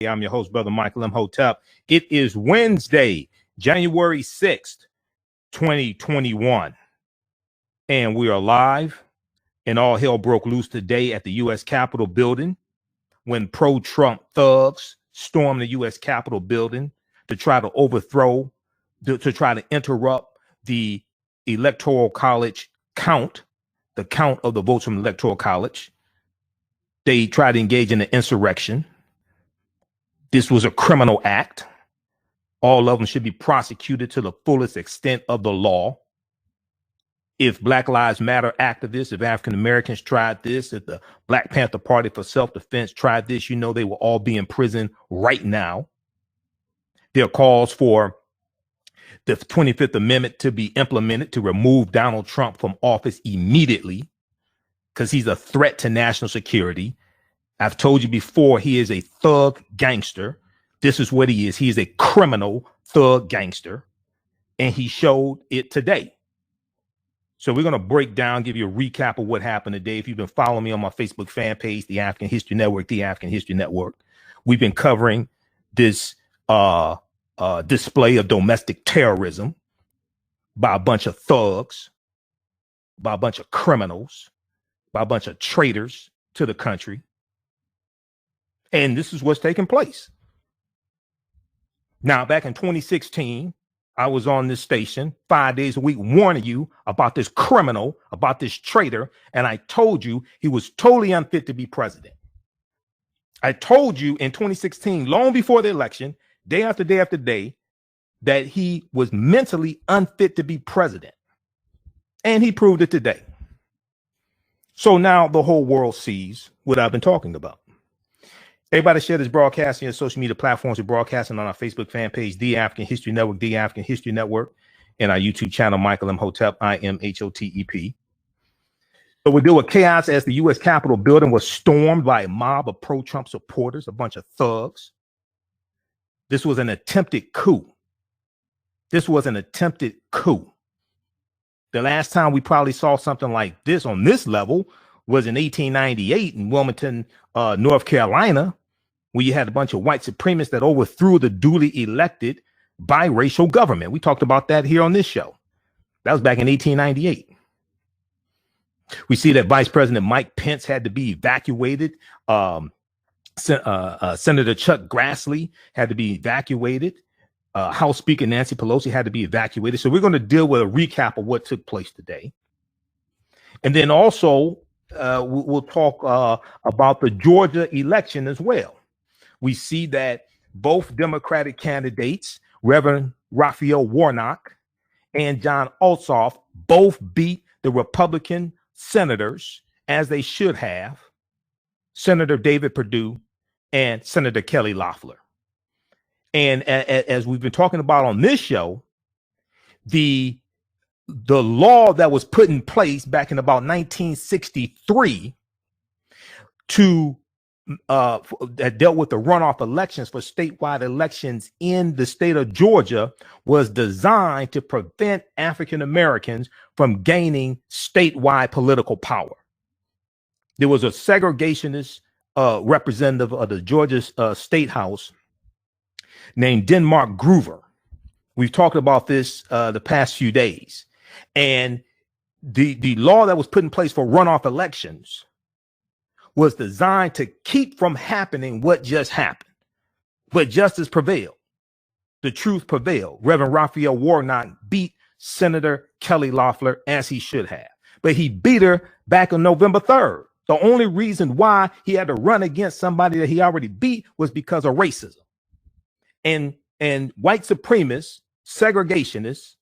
I'm your host, Brother Michael Imhotep. It is Wednesday, January 6th, 2021. And we are live, and all hell broke loose today at the U.S. Capitol building when pro-Trump thugs stormed the U.S. Capitol building to try to overthrow, to try to interrupt the Electoral College count, the count of the votes from the Electoral College. They tried to engage in an insurrection. This was a criminal act. All of them should be prosecuted to the fullest extent of the law. If Black Lives Matter activists, if African Americans tried this, if the Black Panther Party for Self-Defense tried this, you know they will all be in prison right now. There are calls for the 25th Amendment to be implemented to remove Donald Trump from office immediately because he's a threat to national security. I've told you before, he is a thug gangster. This is what he is. He is a criminal thug gangster, and he showed it today. So we're going to break down, give you a recap of what happened today. If you've been following me on my Facebook fan page, The African History Network, The African History Network, we've been covering this display of domestic terrorism by a bunch of thugs, by a bunch of criminals, by a bunch of traitors to the country. And this is what's taking place. Now, back in 2016, I was on this station 5 days a week warning you about this criminal, about this traitor, and I told you he was totally unfit to be president. I told you in 2016, long before the election, day after day after day, that he was mentally unfit to be president. And he proved it today. So now the whole world sees what I've been talking about. Everybody share this broadcast on your social media platforms. We're broadcasting on our Facebook fan page, The African History Network, The African History Network, and our YouTube channel, Michael Imhotep, IMHOTEP. So we deal with chaos as the U.S. Capitol building was stormed by a mob of pro-Trump supporters, a bunch of thugs. This was an attempted coup. This was an attempted coup. The last time we probably saw something like this on this level was in 1898 in Wilmington, North Carolina, where you had a bunch of white supremacists that overthrew the duly elected biracial government. We talked about that here on this show. That was back in 1898. We see that Vice President Mike Pence had to be evacuated. Senator Chuck Grassley had to be evacuated. House Speaker Nancy Pelosi had to be evacuated. So we're going to deal with a recap of what took place today. And then also, we'll talk about the Georgia election as well. We see that both Democratic candidates, Reverend Raphael Warnock and Jon Ossoff, both beat the Republican senators, as they should have, Senator David Perdue and Senator Kelly Loeffler. And as we've been talking about on this show, the law that was put in place back in about 1963 that dealt with the runoff elections for statewide elections in the state of Georgia was designed to prevent African Americans from gaining statewide political power. There was a segregationist representative of the Georgia State House named Denmark Groover. We've talked about this the past few days. And the law that was put in place for runoff elections was designed to keep from happening what just happened. But justice prevailed. The truth prevailed. Reverend Raphael Warnock beat Senator Kelly Loeffler as he should have. But he beat her back on November 3rd. The only reason why he had to run against somebody that he already beat was because of racism. And white supremacists, segregationists,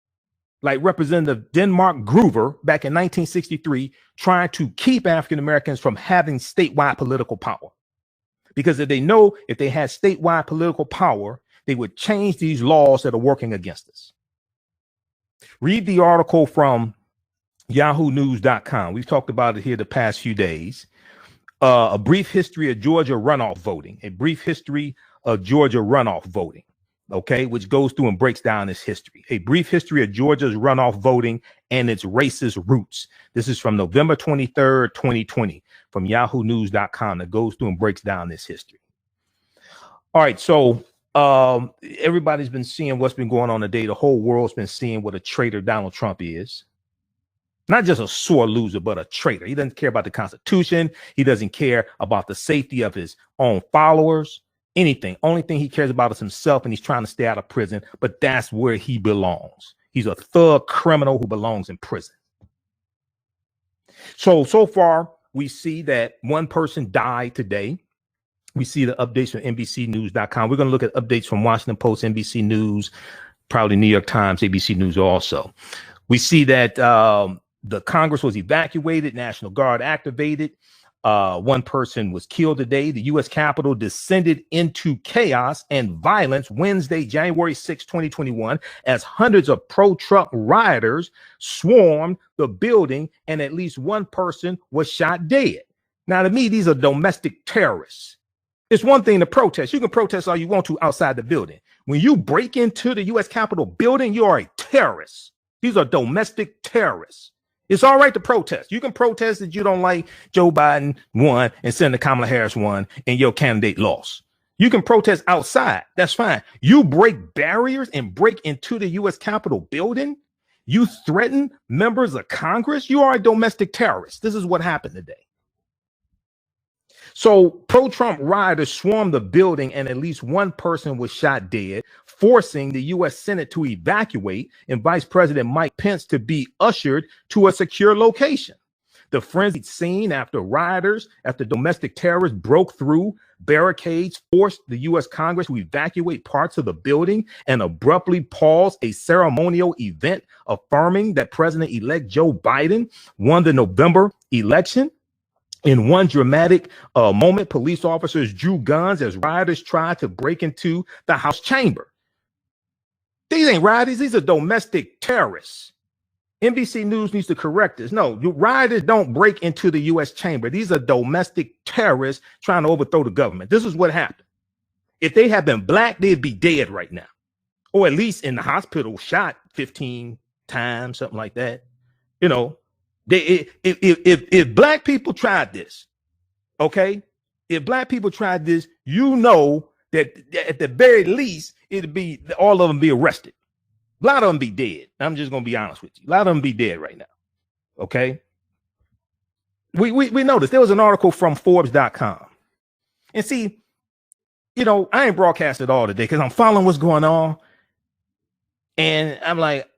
like Representative Denmark Groover back in 1963, trying to keep African Americans from having statewide political power. Because if they know if they had statewide political power, they would change these laws that are working against us. Read the article from yahoonews.com. We've talked about it here the past few days. A brief history of Georgia runoff voting. A brief history of Georgia runoff voting. Okay, which goes through and breaks down its history. A brief history of Georgia's runoff voting and its racist roots. This is from November 23rd, 2020, from yahoonews.com, that goes through and breaks down this history. All right, so everybody's been seeing what's been going on today. The whole world's been seeing what a traitor Donald Trump is. Not just a sore loser, but a traitor. He doesn't care about the Constitution. He doesn't care about the safety of his own followers, anything. Only thing he cares about is himself, and he's trying to stay out of prison, but that's where he belongs. He's a thug criminal who belongs in prison. So far, we see that one person died today. We see the updates from NBCnews.com. We're going to look at updates from Washington Post, NBC News, probably New York Times, ABC News also. We see that the Congress was evacuated, National Guard activated. One person was killed today. The U.S. Capitol descended into chaos and violence Wednesday, January 6, 2021, as hundreds of pro-Trump rioters swarmed the building and at least one person was shot dead. Now, to me, these are domestic terrorists. It's one thing to protest. You can protest all you want to outside the building. When you break into the U.S. Capitol building, you are a terrorist. These are domestic terrorists. It's all right to protest. You can protest that you don't like Joe Biden won and Senator Kamala Harris won and your candidate lost. You can protest outside. That's fine. You break barriers and break into the U.S. Capitol building. You threaten members of Congress. You are a domestic terrorist. This is what happened today. So pro-Trump rioters swarmed the building and at least one person was shot dead, forcing the U.S. Senate to evacuate and Vice President Mike Pence to be ushered to a secure location. The frenzied scene after domestic terrorists broke through barricades, forced the U.S. Congress to evacuate parts of the building and abruptly pause a ceremonial event affirming that President-elect Joe Biden won the November election. In one dramatic moment, police officers drew guns as rioters tried to break into the House chamber. These ain't rioters. These are domestic terrorists. NBC News needs to correct this. No, rioters don't break into the U.S. chamber. These are domestic terrorists trying to overthrow the government. This is what happened. If they had been black, they'd be dead right now, or at least in the hospital, shot 15 times, something like that. You know. If black people tried this, okay, if black people tried this, you know that at the very least, it'd be all of them be arrested. A lot of them be dead. I'm just going to be honest with you. A lot of them be dead right now. Okay. We noticed there was an article from Forbes.com. And see, you know, I ain't broadcast it all today because I'm following what's going on. And I'm like,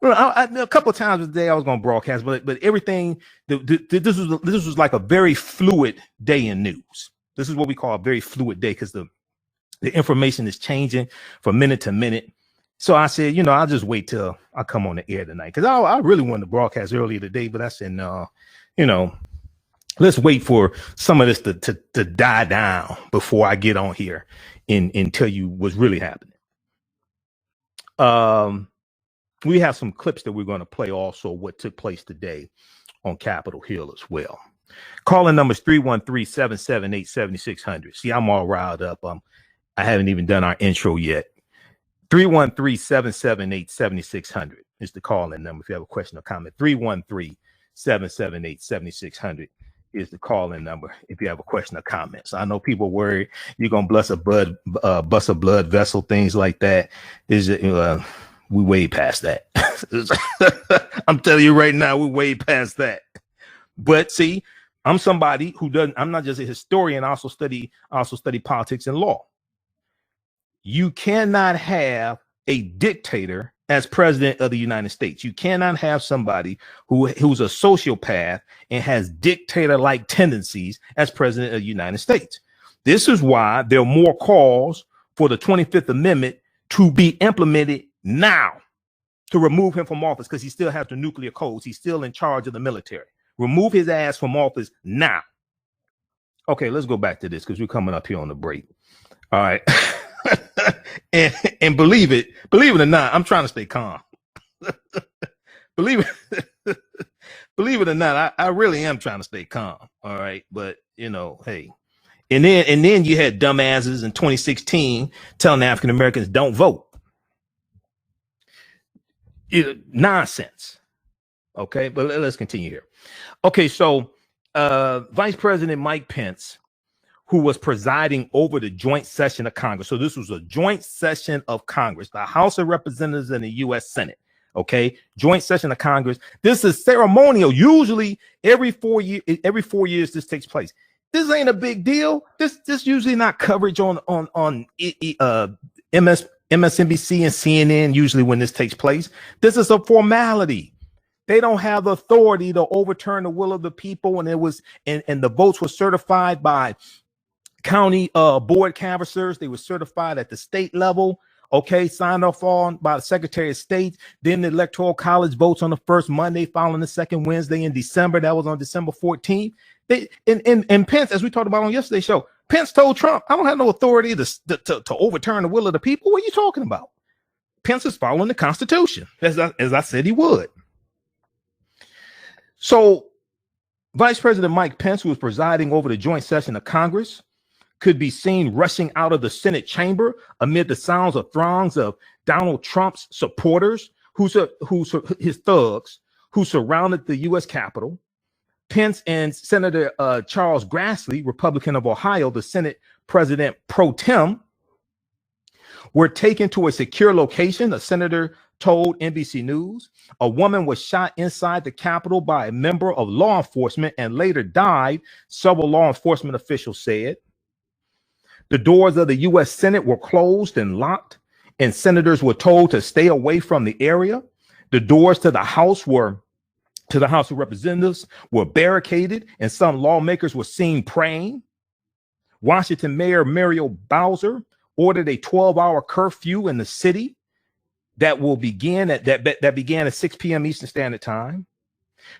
a couple of times a day I was going to broadcast, but everything, this was like a very fluid day in news. This is what we call a very fluid day because the information is changing from minute to minute. So I said, you know, I'll just wait till I come on the air tonight because I really wanted to broadcast earlier today, but I said, no, you know, let's wait for some of this to die down before I get on here and tell you what's really happening. We have some clips that we're going to play also what took place today on Capitol Hill as well. Calling numbers 313-778-7600. See, I'm all riled up. I haven't even done our intro yet. 313-778-7600 is the call-in number if you have a question or comment. 313-778-7600 is the call-in number if you have a question or comment. So I know people worry you're going to bust a blood vessel, things like that. We way past that. I'm telling you right now, we're way past that. But see, I'm somebody who I'm not just a historian, I also study politics and law. You cannot have a dictator as president of the United States. You cannot have somebody who's a sociopath and has dictator-like tendencies as president of the United States. This is why there are more calls for the 25th Amendment to be implemented now to remove him from office because he still has the nuclear codes. He's still in charge of the military. Remove his ass from office now. Okay, let's go back to this because we're coming up here on the break. All right. and believe it or not, I'm trying to stay calm. believe it or not, I really am trying to stay calm. All right. But you know, hey, and then you had dumbasses in 2016 telling African Americans don't vote. Nonsense. Okay, but let's continue here. Okay, so Vice President Mike Pence who was presiding over the joint session of Congress. So this was a joint session of Congress, the House of Representatives and the U.S. Senate. Okay, joint session of Congress. This is ceremonial. Usually, every 4 years, this takes place. This ain't a big deal. This usually not coverage on MSNBC and CNN. Usually, when this takes place, this is a formality. They don't have the authority to overturn the will of the people, and the votes were certified by county board canvassers. They were certified at the state level. Okay, signed off on by the Secretary of State. Then the Electoral College votes on the first Monday, following the second Wednesday in December. That was on December 14th. And Pence, as we talked about on yesterday's show, Pence told Trump, "I don't have no authority to overturn the will of the people." What are you talking about? Pence is following the Constitution, as I said he would. So, Vice President Mike Pence, who was presiding over the joint session of Congress, could be seen rushing out of the Senate chamber amid the sounds of throngs of Donald Trump's supporters, his thugs, who surrounded the U.S. Capitol. Pence and Senator Charles Grassley, Republican of Ohio, the Senate President pro tem, were taken to a secure location, a senator told NBC News. A woman was shot inside the Capitol by a member of law enforcement and later died, several law enforcement officials said. The doors of the U.S. Senate were closed and locked, and senators were told to stay away from the area. The doors to the House of Representatives were barricaded, and some lawmakers were seen praying. Washington Mayor Muriel Bowser ordered a 12-hour curfew in the city that began at 6 p.m. Eastern Standard Time.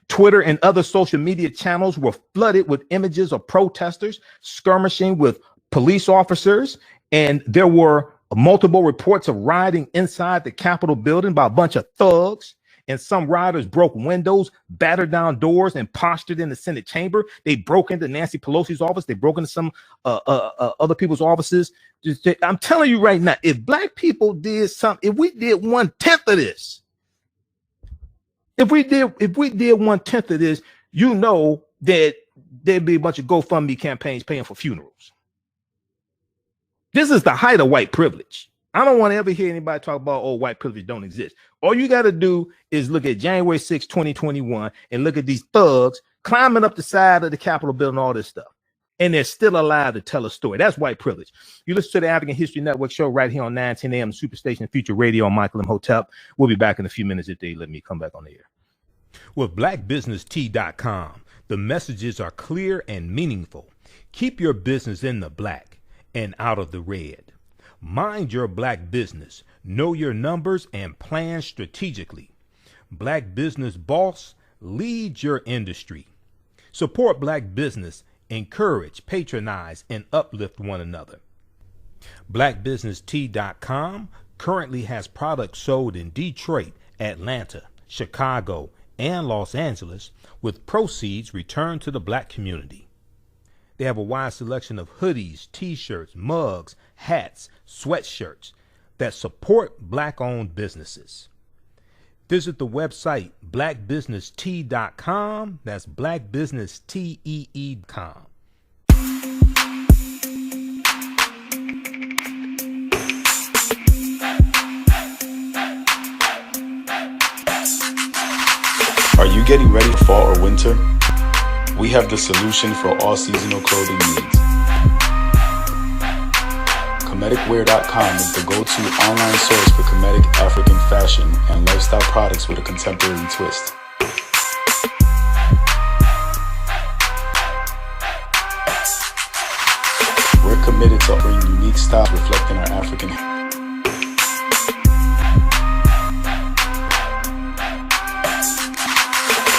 Twitter and other social media channels were flooded with images of protesters skirmishing with police officers, and there were multiple reports of rioting inside the Capitol building by a bunch of thugs. And some rioters broke windows, battered down doors, and postured in the Senate chamber. They broke into Nancy Pelosi's office. They broke into some other people's offices. I'm telling you right now, if black people did something, if we did 1/10 of this, if we did 1/10 of this, you know that there'd be a bunch of GoFundMe campaigns paying for funerals. This is the height of white privilege. I don't want to ever hear anybody talk about, oh, white privilege don't exist. All you got to do is look at January 6, 2021, and look at these thugs climbing up the side of the Capitol building, all this stuff. And they're still alive to tell a story. That's white privilege. You listen to the African History Network show right here on 910 AM Superstation Future Radio on Michael Imhotep. We'll be back in a few minutes if they let me come back on the air. With blackbusinesstee.com, the messages are clear and meaningful. Keep your business in the black and out of the red. Mind your black business, know your numbers, and plan strategically. Black Business Boss, lead your industry. Support black business, encourage, patronize, and uplift one another. BlackBusinessTea.com currently has products sold in Detroit, Atlanta, Chicago, and Los Angeles, with proceeds returned to the black community. They have a wide selection of hoodies, t-shirts, mugs, hats, sweatshirts that support black-owned businesses. Visit the website blackbusinesstee.com. That's blackbusinesstee.com. Are you getting ready for fall or winter? We have the solution for all seasonal clothing needs. Comedicwear.com is the go-to online source for Comedic African fashion and lifestyle products with a contemporary twist. We're committed to offering unique styles reflecting our African heritage.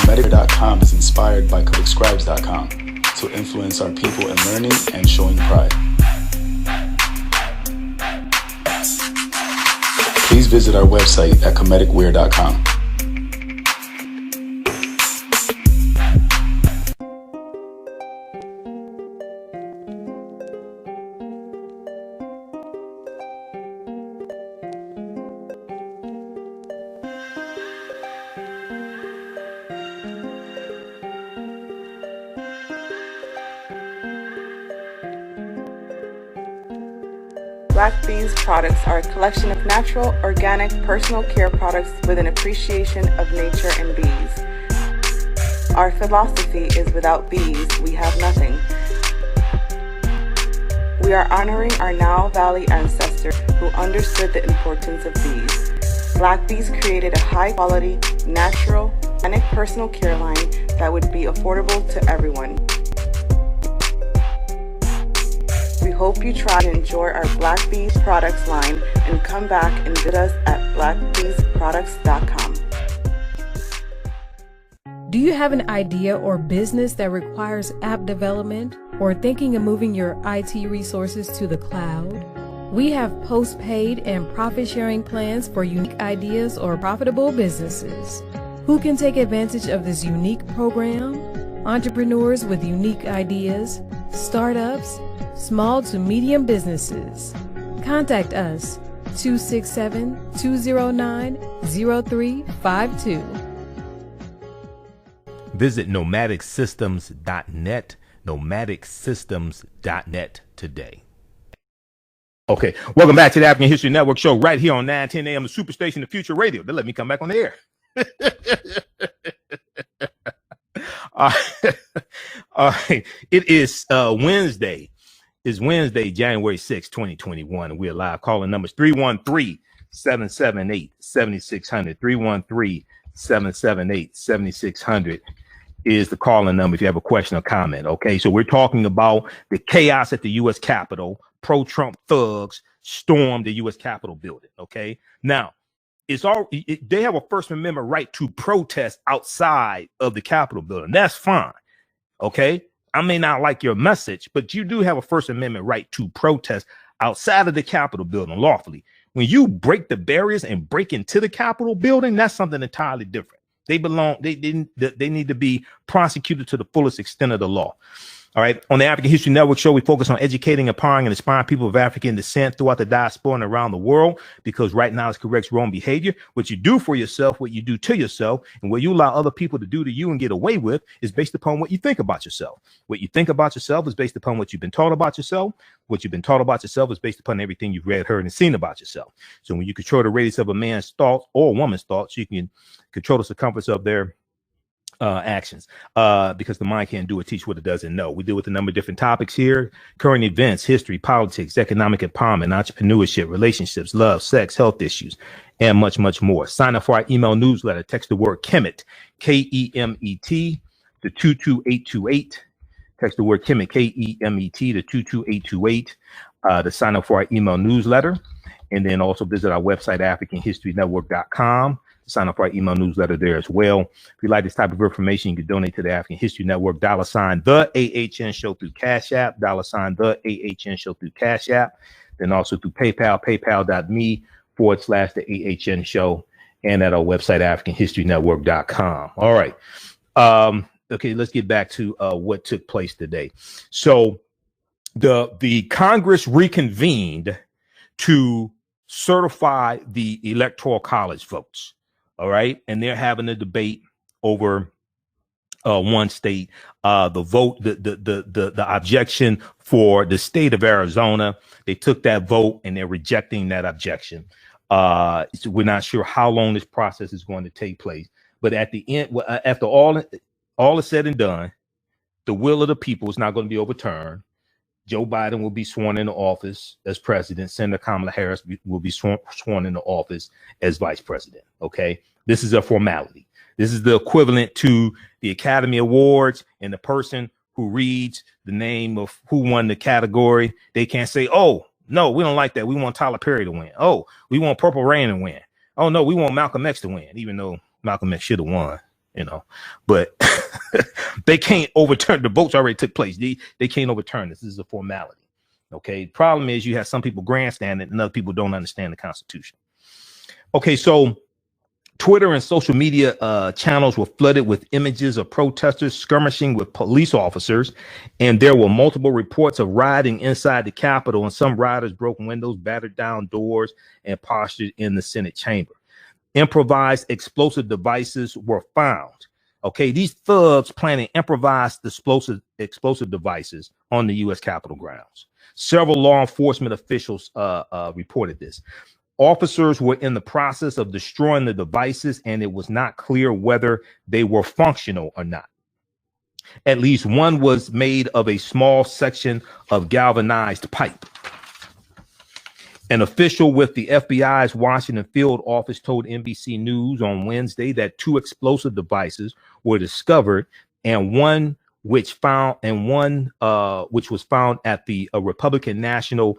Comedicwear.com is inspired by ComedicScribes.com to influence our people in learning and showing pride. Please visit our website at comedicwear.com. Black Bees products are a collection of natural, organic, personal care products with an appreciation of nature and bees. Our philosophy is without bees, we have nothing. We are honoring our Nile Valley ancestors who understood the importance of bees. Black Bees created a high-quality, natural, organic personal care line that would be affordable to everyone. We hope you try and enjoy our Black Bees products line and come back and visit us at blackbeesproducts.com. Do you have an idea or business that requires app development or thinking of moving your IT resources to the cloud? We have post-paid and profit-sharing plans for unique ideas or profitable businesses. Who can take advantage of this unique program? Entrepreneurs with unique ideas, startups, small to medium businesses. Contact us 267-209-0352. Visit nomadicsystems.net, nomadicsystems.net today. Okay, welcome back to the African History Network show right here on 910 AM, the Superstation of Future Radio. They let me come back on the air. All right. It is Wednesday. It's Wednesday, January 6, 2021. And we're live. Calling numbers 313-778-7600. 313-778-7600 is the calling number if you have a question or comment. Okay, so we're talking about the chaos at the U.S. Capitol. Pro-Trump thugs stormed the U.S. Capitol building. Okay, now they have a First Amendment right to protest outside of the Capitol building. That's fine. Okay, I may not like your message, but you do have a First Amendment right to protest outside of the Capitol building lawfully. When you break the barriers and break into the Capitol building, that's something entirely different. They need to be prosecuted to the fullest extent of the law. All right. On the African History Network show, we focus on educating, empowering, and inspiring people of African descent throughout the diaspora and around the world, because right now it's corrects wrong behavior. What you do for yourself, what you do to yourself, and what you allow other people to do to you and get away with is based upon what you think about yourself. What you think about yourself is based upon what you've been taught about yourself. What you've been taught about yourself is based upon everything you've read, heard, and seen about yourself. So when you control the radius of a man's thoughts or a woman's thoughts, you can control the circumference of their actions, because the mind can't do or teach what it doesn't know. We deal with a number of different topics here: current events, history, politics, economic empowerment, entrepreneurship, relationships, love, sex, health issues, and much, much more. Sign up for our email newsletter. Text the word Kemet, K-E-M-E-T, to 22828. Text the word Kemet, K-E-M-E-T, to 22828 to sign up for our email newsletter. And then also visit our website, AfricanHistoryNetwork.com. Sign up for our email newsletter there as well. If you like this type of information, you can donate to the African History Network, $ the AHN show through Cash App, $ the AHN show through Cash App, then also through PayPal, paypal.me/the AHN show, and at our website, AfricanHistoryNetwork.com. All right. Okay, let's get back to what took place today. So the Congress reconvened to certify the Electoral College votes. All right. And they're having a debate over one state, the vote, the objection for the state of Arizona. They took that vote and they're rejecting that objection. So we're not sure how long this process is going to take place. But at the end, after all is said and done, the will of the people is not going to be overturned. Joe Biden will be sworn into office as president. Senator Kamala Harris will be sworn into office as vice president. OK, this is a formality. This is the equivalent to the Academy Awards, and the person who reads the name of who won the category, they can't say, oh, no, we don't like that. We want Tyler Perry to win. Oh, we want Purple Rain to win. Oh, no, we want Malcolm X to win, even though Malcolm X should have won, but they can't overturn. The votes already took place. They can't overturn this. This is a formality. OK, the problem is you have some people grandstanding and other people don't understand the Constitution. OK, so Twitter and social media channels were flooded with images of protesters skirmishing with police officers, and there were multiple reports of rioting inside the Capitol, and some rioters broke windows, battered down doors, and postured in the Senate chamber. Improvised explosive devices were found. Okay, these thugs planning improvised explosive devices on the U.S. Capitol grounds. Several law enforcement officials reported this. Officers were in the process of destroying the devices, and it was not clear whether they were functional or not. At least one was made of a small section of galvanized pipe. An official with the FBI's Washington field office told NBC News on Wednesday that 2 explosive devices were discovered, and one which was found at the Republican National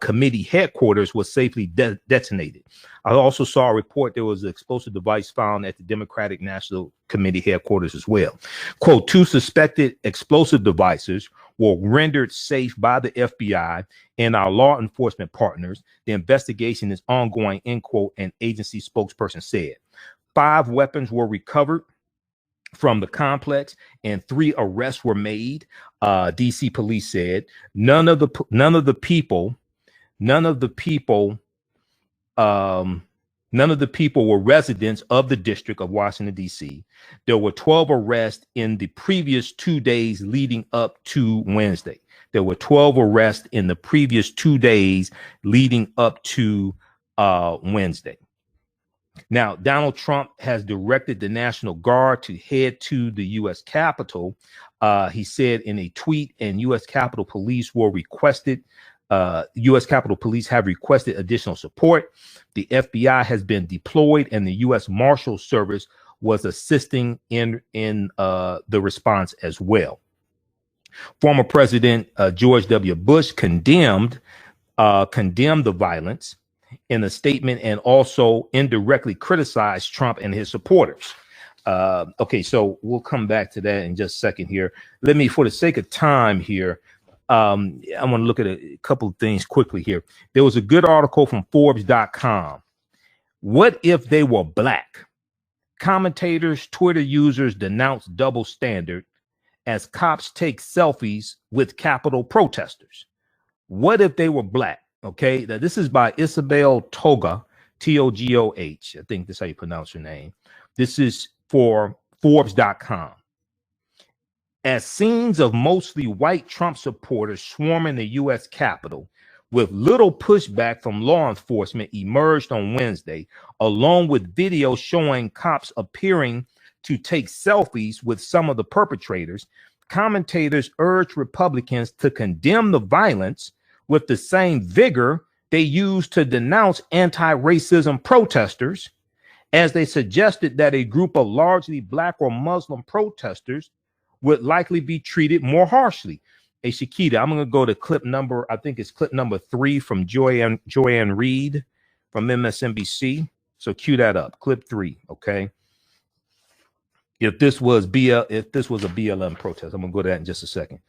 Committee headquarters was safely detonated. I also saw a report there was an explosive device found at the Democratic National Committee headquarters as well. Quote, 2 suspected explosive devices were rendered safe by the FBI and our law enforcement partners. The investigation is ongoing, end quote, an agency spokesperson said. 5 weapons were recovered from the complex and 3 arrests were made. DC police said none of the people were residents of the District of Washington, D.C. There were 12 arrests in the previous 2 days leading up to Wednesday. There were 12 arrests in the previous 2 days leading up to Wednesday. Now, Donald Trump has directed the National Guard to head to the U.S. Capitol. He said in a tweet, and U.S. Capitol Police have requested additional support. The FBI has been deployed, and the U.S. Marshal Service was assisting in the response as well. Former President George W. Bush condemned the violence in a statement and also indirectly criticized Trump and his supporters. Okay, so we'll come back to that in just a second here. Let me, for the sake of time here, I want to look at a couple of things quickly here. There was a good article from Forbes.com. What if they were black? Commentators, Twitter users denounce double standard as cops take selfies with Capitol protesters. What if they were black? Okay, now this is by Isabel Toga, Togoh. I think that's how you pronounce her name. This is for Forbes.com. As scenes of mostly white Trump supporters swarming the U.S. Capitol with little pushback from law enforcement emerged on Wednesday, along with videos showing cops appearing to take selfies with some of the perpetrators, commentators urged Republicans to condemn the violence with the same vigor they used to denounce anti-racism protesters, as they suggested that a group of largely black or Muslim protesters would likely be treated more harshly. Hey, Shakita, I'm going to go to clip number, I think it's clip number 3 from Joanne Reed from MSNBC. So cue that up, clip 3, okay? If this was a BLM protest, I'm going to go to that in just a second.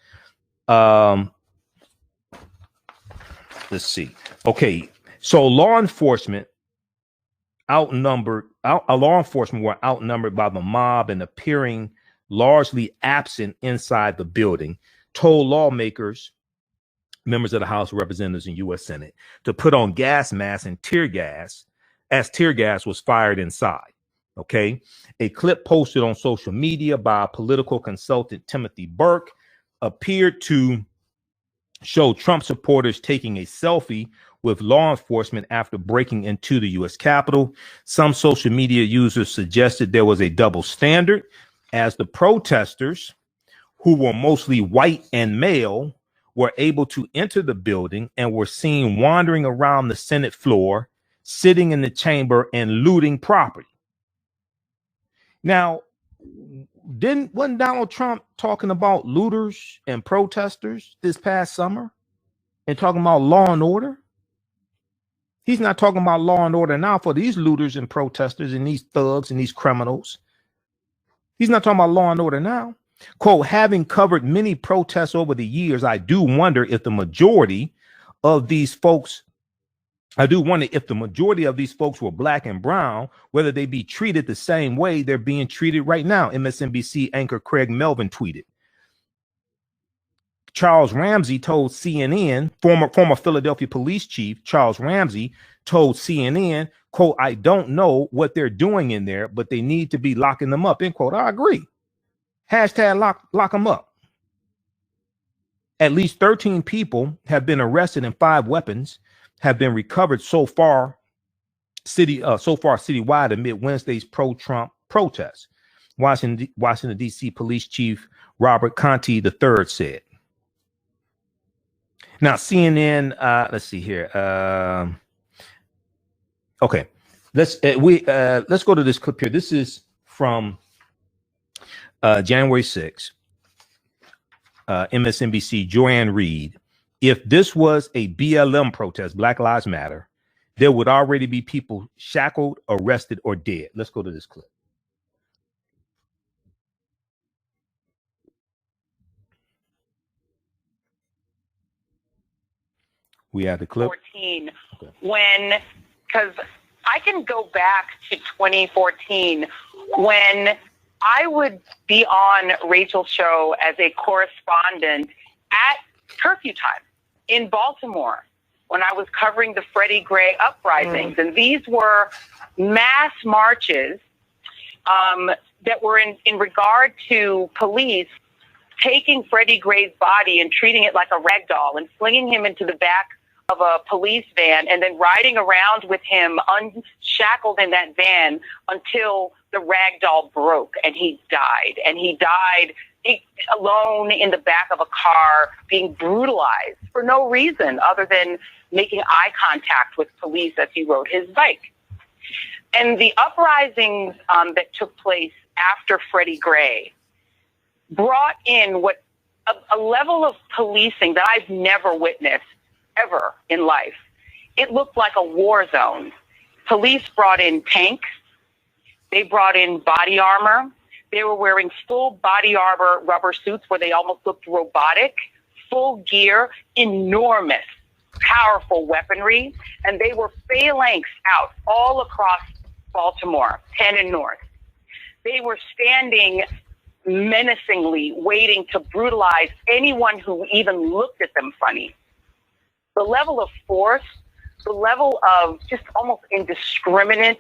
Let's see. Okay, so law enforcement were outnumbered by the mob and appearing largely absent inside the building, told lawmakers, members of the House of Representatives and U.S. Senate, to put on gas masks and tear gas as tear gas was fired inside. Okay, a clip posted on social media by political consultant Timothy Burke appeared to show Trump supporters taking a selfie with law enforcement after breaking into the U.S. Capitol. Some social media users suggested there was a double standard, as the protesters, who were mostly white and male, were able to enter the building and were seen wandering around the Senate floor, sitting in the chamber and looting property. Now, wasn't Donald Trump talking about looters and protesters this past summer and talking about law and order? He's not talking about law and order now for these looters and protesters and these thugs and these criminals. He's not talking about law and order now. Quote, having covered many protests over the years, I do wonder if the majority of these folks were black and brown, whether they be treated the same way they're being treated right now. MSNBC anchor Craig Melvin tweeted. Charles Ramsey told CNN, former Philadelphia police chief Charles Ramsey told CNN, quote, I don't know what they're doing in there, but they need to be locking them up, end quote. I agree. Hashtag lock them up. At least 13 people have been arrested and 5 weapons have been recovered so far citywide amid Wednesday's pro-Trump protests. Washington D.C. Police Chief Robert Conte III said. Now, CNN. Let's see here. Okay, let's go to this clip here. This is from January 6th. MSNBC, Joanne Reed. If this was a BLM protest, Black Lives Matter, there would already be people shackled, arrested, or dead. Let's go to this clip. We have the clip. 14, because I can go back to 2014 when I would be on Rachel's show as a correspondent at curfew time in Baltimore when I was covering the Freddie Gray uprisings. And these were mass marches that were in regard to police taking Freddie Gray's body and treating it like a rag doll and flinging him into the back of a police van and then riding around with him unshackled in that van until the rag doll broke and he died. And he died alone in the back of a car being brutalized for no reason other than making eye contact with police as he rode his bike. And the uprisings that took place after Freddie Gray brought in what a level of policing that I've never witnessed ever in life. It looked like a war zone. Police brought in tanks. They brought in body armor. They were wearing full body armor rubber suits where they almost looked robotic, full gear, enormous, powerful weaponry. And they were phalanx out all across Baltimore, 10 and North. They were standing menacingly, waiting to brutalize anyone who even looked at them funny. The level of force, the level of just almost indiscriminate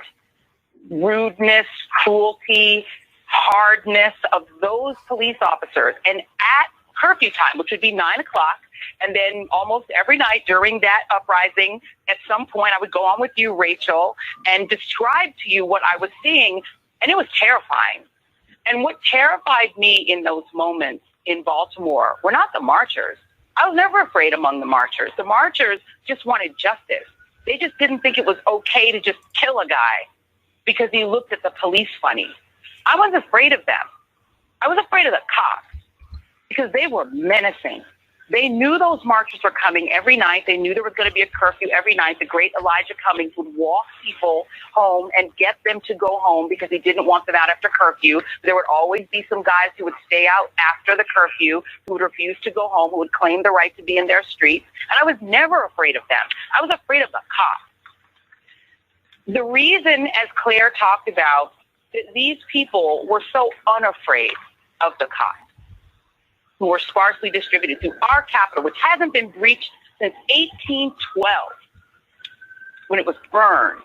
rudeness, cruelty, hardness of those police officers. And at curfew time, which would be 9 o'clock, and then almost every night during that uprising, at some point I would go on with you, Rachel, and describe to you what I was seeing, and it was terrifying. And what terrified me in those moments in Baltimore were not the marchers. I was never afraid among the marchers. The marchers just wanted justice. They just didn't think it was okay to just kill a guy because he looked at the police funny. I was afraid of them. I was afraid of the cops because they were menacing. They knew those marchers were coming every night. They knew there was going to be a curfew every night. The great Elijah Cummings would walk people home and get them to go home because he didn't want them out after curfew. There would always be some guys who would stay out after the curfew, who would refuse to go home, who would claim the right to be in their streets. And I was never afraid of them. I was afraid of the cops. The reason, as Claire talked about, that these people were so unafraid of the cops, who were sparsely distributed through our capital, which hasn't been breached since 1812, when it was burned.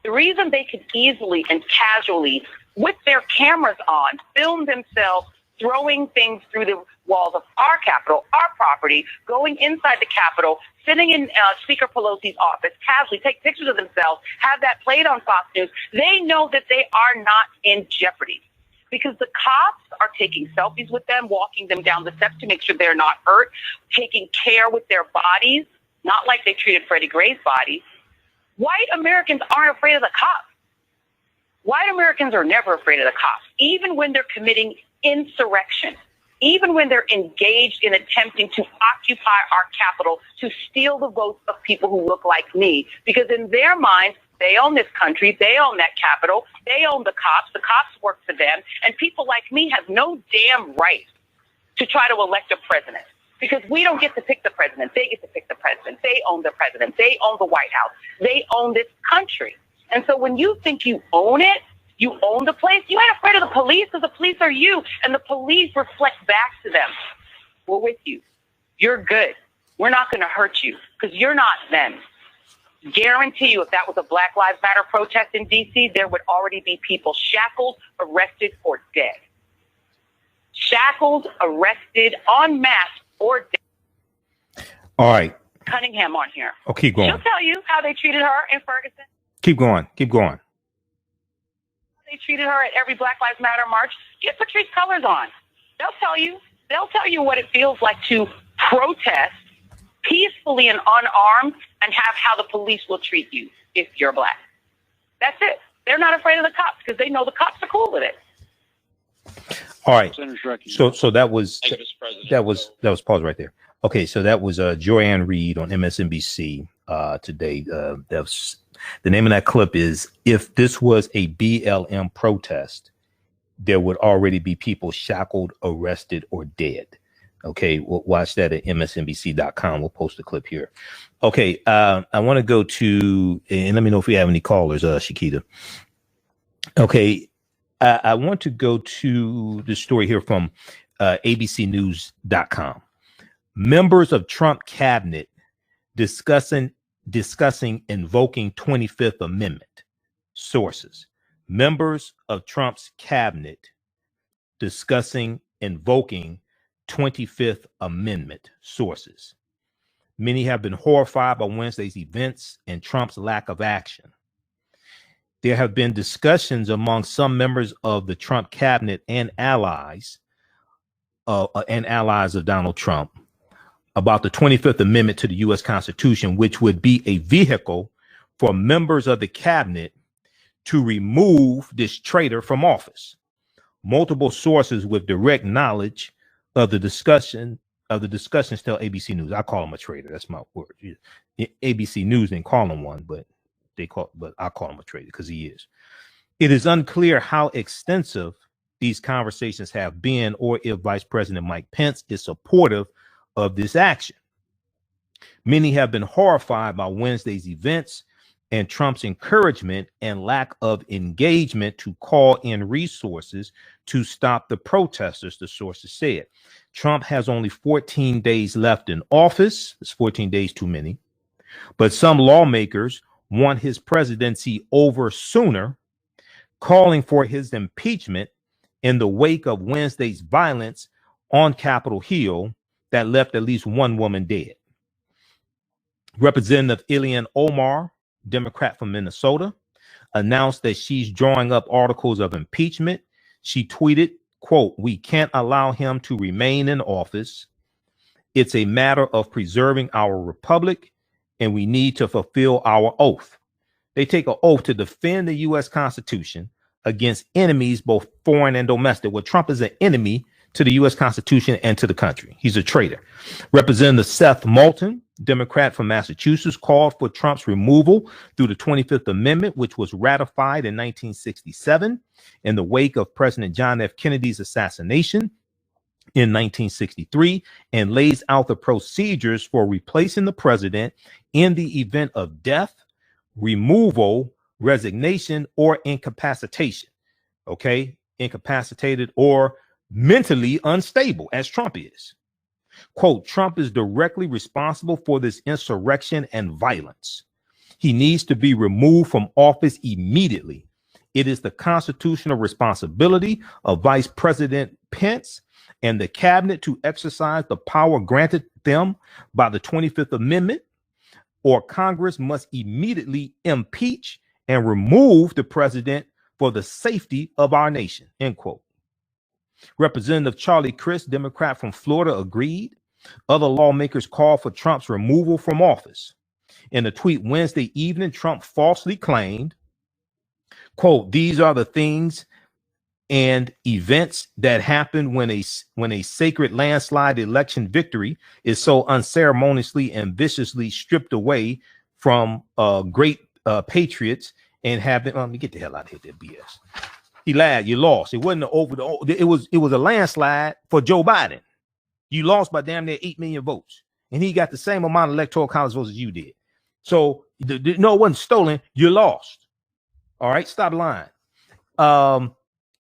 The reason they could easily and casually, with their cameras on, film themselves throwing things through the walls of our capital, our property, going inside the Capitol, sitting in Speaker Pelosi's office, casually take pictures of themselves, have that played on Fox News, they know that they are not in jeopardy. Because the cops are taking selfies with them, walking them down the steps to make sure they're not hurt, taking care with their bodies, not like they treated Freddie Gray's body. White Americans aren't afraid of the cops. White Americans are never afraid of the cops, even when they're committing insurrection, even when they're engaged in attempting to occupy our capital, to steal the votes of people who look like me. Because in their minds, they own this country. They own that capital. They own the cops. The cops work for them. And people like me have no damn right to try to elect a president because we don't get to pick the president. They get to pick the president. They own the president. They own the White House. They own this country. And so when you think you own it, you own the place, you ain't afraid of the police because the police are you. And the police reflect back to them. We're with you. You're good. We're not going to hurt you because you're not them. Guarantee you, if that was a Black Lives Matter protest in D.C., there would already be people shackled, arrested, or dead. Shackled, arrested, en masse, or dead. All right. Cunningham on here. Oh, keep going. She'll tell you how they treated her in Ferguson. Keep going. Keep going. They treated her at every Black Lives Matter march. Get Patrice colors on. They'll tell you. They'll tell you what it feels like to protest peacefully and unarmed and have how the police will treat you if you're Black. That's it. They're not afraid of the cops because they know the cops are cool with it. All right. So that was pause right there. Okay, so that was Joanne Reed on MSNBC today. That's the name of that clip is "If this was a BLM protest, there would already be people shackled, arrested, or dead." Okay, we'll watch that at msnbc.com. We'll post the clip here. Okay, I want to go to, and let me know if we have any callers, Shakita. Okay, I want to go to the story here from abcnews.com. Members of Trump cabinet discussing invoking 25th Amendment. Sources. Members of Trump's cabinet discussing invoking 25th Amendment. Sources. Many have been horrified by Wednesday's events and Trump's lack of action. There have been discussions among some members of the Trump cabinet and allies of Donald Trump about the 25th Amendment to the U.S. Constitution, which would be a vehicle for members of the cabinet to remove this traitor from office. Multiple sources with direct knowledge of the discussions tell ABC News. I call him a traitor. That's my word. ABC News didn't call him one, but I call him a traitor because he is. It is unclear how extensive these conversations have been or if Vice President Mike Pence is supportive of this action. Many have been horrified by Wednesday's events and Trump's encouragement and lack of engagement to call in resources to stop the protesters, the sources said. Trump has only 14 days left in office. It's 14 days too many. But some lawmakers want his presidency over sooner, calling for his impeachment in the wake of Wednesday's violence on Capitol Hill that left at least one woman dead. Representative Ilhan Omar, Democrat from Minnesota, announced that she's drawing up articles of impeachment. She tweeted, quote, "We can't allow him to remain in office. It's a matter of preserving our republic, and we need to fulfill our oath." They take an oath to defend the U.S. Constitution against enemies, both foreign and domestic. Well, Trump is an enemy to the U.S. Constitution and to the country. He's a traitor. Representative Seth Moulton, Democrat from Massachusetts, called for Trump's removal through the 25th Amendment, which was ratified in 1967 in the wake of President John F. Kennedy's assassination in 1963, and lays out the procedures for replacing the president in the event of death, removal, resignation, or incapacitation. Okay, incapacitated or mentally unstable, as Trump is. Quote, "Trump is directly responsible for this insurrection and violence. He needs to be removed from office immediately. It is the constitutional responsibility of Vice President Pence and the cabinet to exercise the power granted them by the 25th Amendment, or Congress must immediately impeach and remove the president for the safety of our nation," end quote. Representative Charlie Crist, Democrat from Florida, agreed. Other lawmakers called for Trump's removal from office. In a tweet Wednesday evening, Trump falsely claimed, quote, "These are the things and events that happen when a sacred landslide election victory is so unceremoniously and viciously stripped away from great patriots and have been." Let me get the hell out of here, that BS. He lied. You lost. It wasn't it was a landslide for Joe Biden. You lost by damn near 8 million votes, and he got the same amount of Electoral College votes as you did. So no, it wasn't stolen. You lost. All right, stop lying.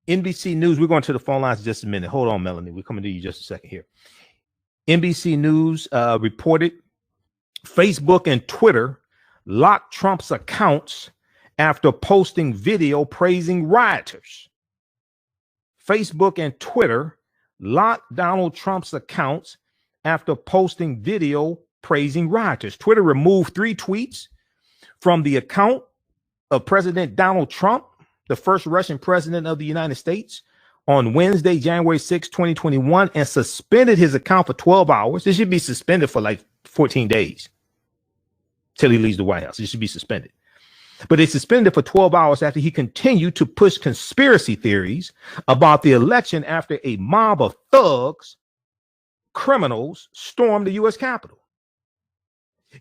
NBC News. We're going to the phone lines in just a minute. Hold on, Melanie. We're coming to you just a second here. NBC News reported Facebook and Twitter locked Trump's accounts after posting video praising rioters. Facebook and Twitter locked Donald Trump's accounts after posting video praising rioters. Twitter removed 3 tweets from the account of President Donald Trump, the first Russian president of the United States, on Wednesday, January 6, 2021, and suspended his account for 12 hours. It should be suspended for like 14 days till he leaves the White House. It should be suspended. But they suspended for 12 hours after he continued to push conspiracy theories about the election after a mob of thugs, criminals, stormed the U.S. Capitol.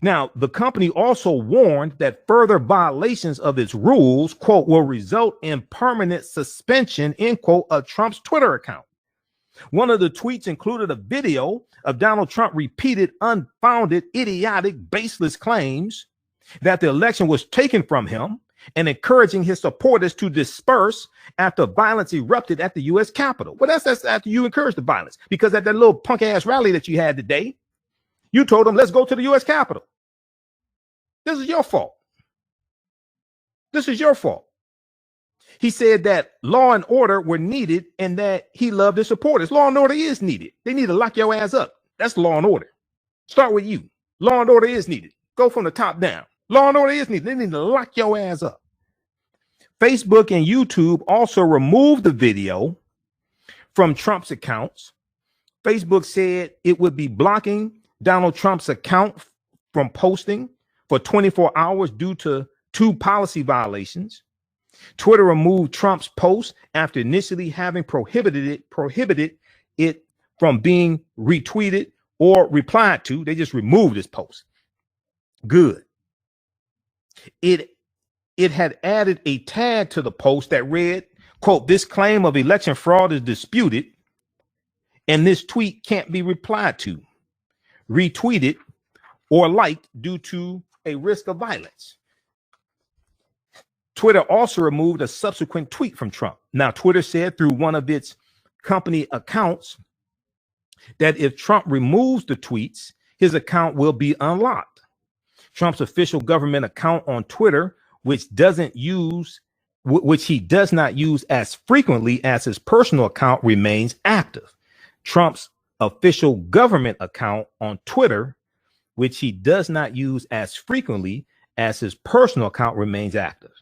Now, the company also warned that further violations of its rules, quote, will result in permanent suspension, end quote, of Trump's Twitter account. One of the tweets included a video of Donald Trump repeated unfounded, idiotic, baseless claims that the election was taken from him and encouraging his supporters to disperse after violence erupted at the U.S. Capitol. Well, that's after you encouraged the violence, because at that little punk ass rally that you had today, you told them, let's go to the U.S. Capitol. This is your fault. This is your fault. He said that law and order were needed and that he loved his supporters. Law and order is needed. They need to lock your ass up. That's law and order. Start with you. Law and order is needed. Go from the top down. Law and order is needed. They need to lock your ass up. Facebook and YouTube also removed the video from Trump's accounts. Facebook said it would be blocking Donald Trump's account from posting for 24 hours due to 2 policy violations. Twitter removed Trump's post after initially having prohibited it from being retweeted or replied to. They just removed his post. Good. It had added a tag to the post that read, quote, this claim of election fraud is disputed and this tweet can't be replied to, retweeted, or liked due to a risk of violence. Twitter also removed a subsequent tweet from Trump. Now, Twitter said through one of its company accounts that if Trump removes the tweets, his account will be unlocked. Trump's official government account on Twitter, which he does not use as frequently as his personal account, remains active. Trump's official government account on Twitter, which he does not use as frequently as his personal account, remains active.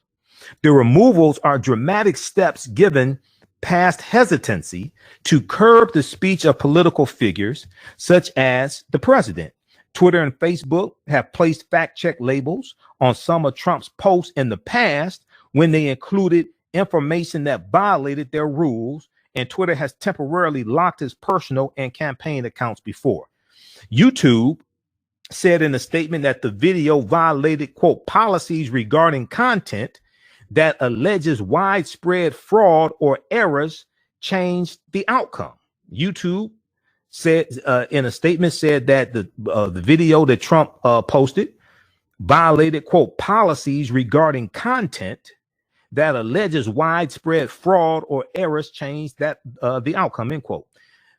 The removals are dramatic steps given past hesitancy to curb the speech of political figures such as the president. Twitter and Facebook have placed fact-check labels on some of Trump's posts in the past when they included information that violated their rules, and Twitter has temporarily locked his personal and campaign accounts before. YouTube said in a statement that the video violated, quote, policies regarding content that alleges widespread fraud or errors changed the outcome. YouTube said in a statement said that the video that Trump posted violated, quote, policies regarding content that alleges widespread fraud or errors changed that the outcome, end quote.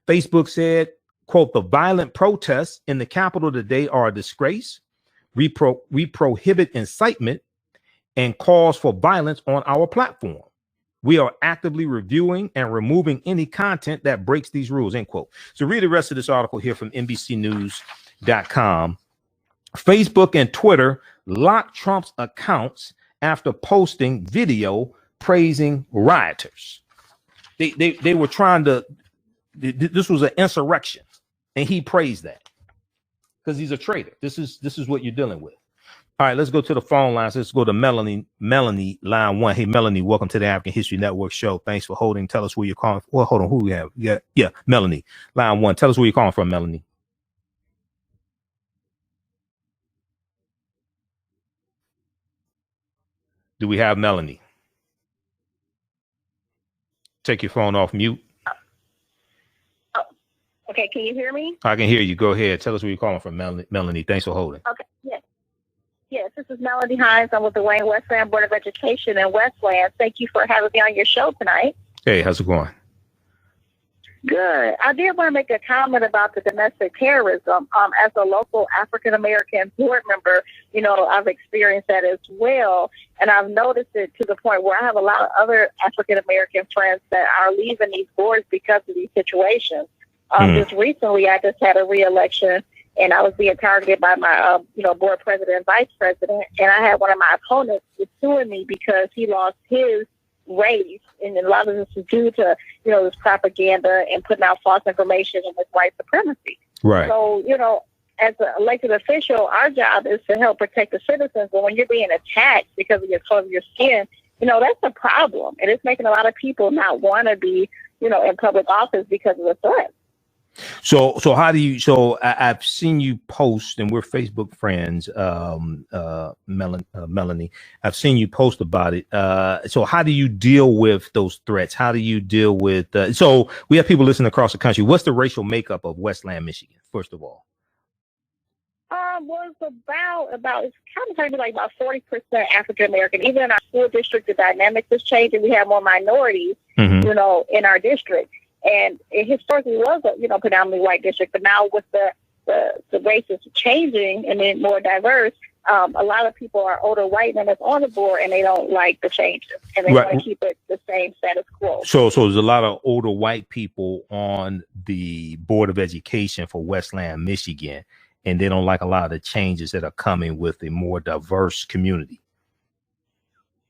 Facebook said, quote, the violent protests in the Capitol today are a disgrace. We prohibit incitement and calls for violence on our platform. We are actively reviewing and removing any content that breaks these rules, end quote. So read the rest of this article here from NBCnews.com. Facebook and Twitter locked Trump's accounts after posting video praising rioters. They were trying to, this was an insurrection, and he praised that because he's a traitor. This is what you're dealing with. All right, let's go to the phone lines. Let's go to Melanie, line 1. Hey, Melanie, welcome to the African History Network show. Thanks for holding. Tell us where you're calling. Well, hold on. Who we have? Yeah, Melanie, line 1. Tell us where you're calling from, Melanie. Do we have Melanie? Take your phone off mute. Okay, can you hear me? I can hear you. Go ahead. Tell us where you're calling from, Melanie. Thanks for holding. Okay, yes, this is Melanie Hines. I'm with the Wayne Westland Board of Education in Westland. Thank you for having me on your show tonight. Hey, how's it going? Good. I did want to make a comment about the domestic terrorism. As a local African-American board member, I've experienced that as well. And I've noticed it to the point where I have a lot of other African-American friends that are leaving these boards because of these situations. Just recently, I just had a re-election and I was being targeted by my, board president and vice president. And I had one of my opponents suing me because he lost his race, and a lot of this is due to, this propaganda and putting out false information and this white supremacy. Right. So, as an elected official, our job is to help protect the citizens. But when you're being attacked because of your color of your skin, that's a problem. And it's making a lot of people not want to be, in public office because of the threat. So how do you, I've seen you post, and we're Facebook friends, Melanie, I've seen you post about it. So how do you deal with those threats? How do you deal with, so we have people listening across the country. What's the racial makeup of Westland, Michigan, first of all? Was about it's kind of maybe like about 40% African American. Even in our school district, the dynamics is changing. We have more minorities, in our district, and it historically was a predominantly white district. But now with the races changing and being more diverse, a lot of people are older white men that's on the board, and they don't like the changes, and they want to keep it the same status quo. So there's a lot of older white people on the Board of Education for Westland, Michigan, and they don't like a lot of the changes that are coming with a more diverse community.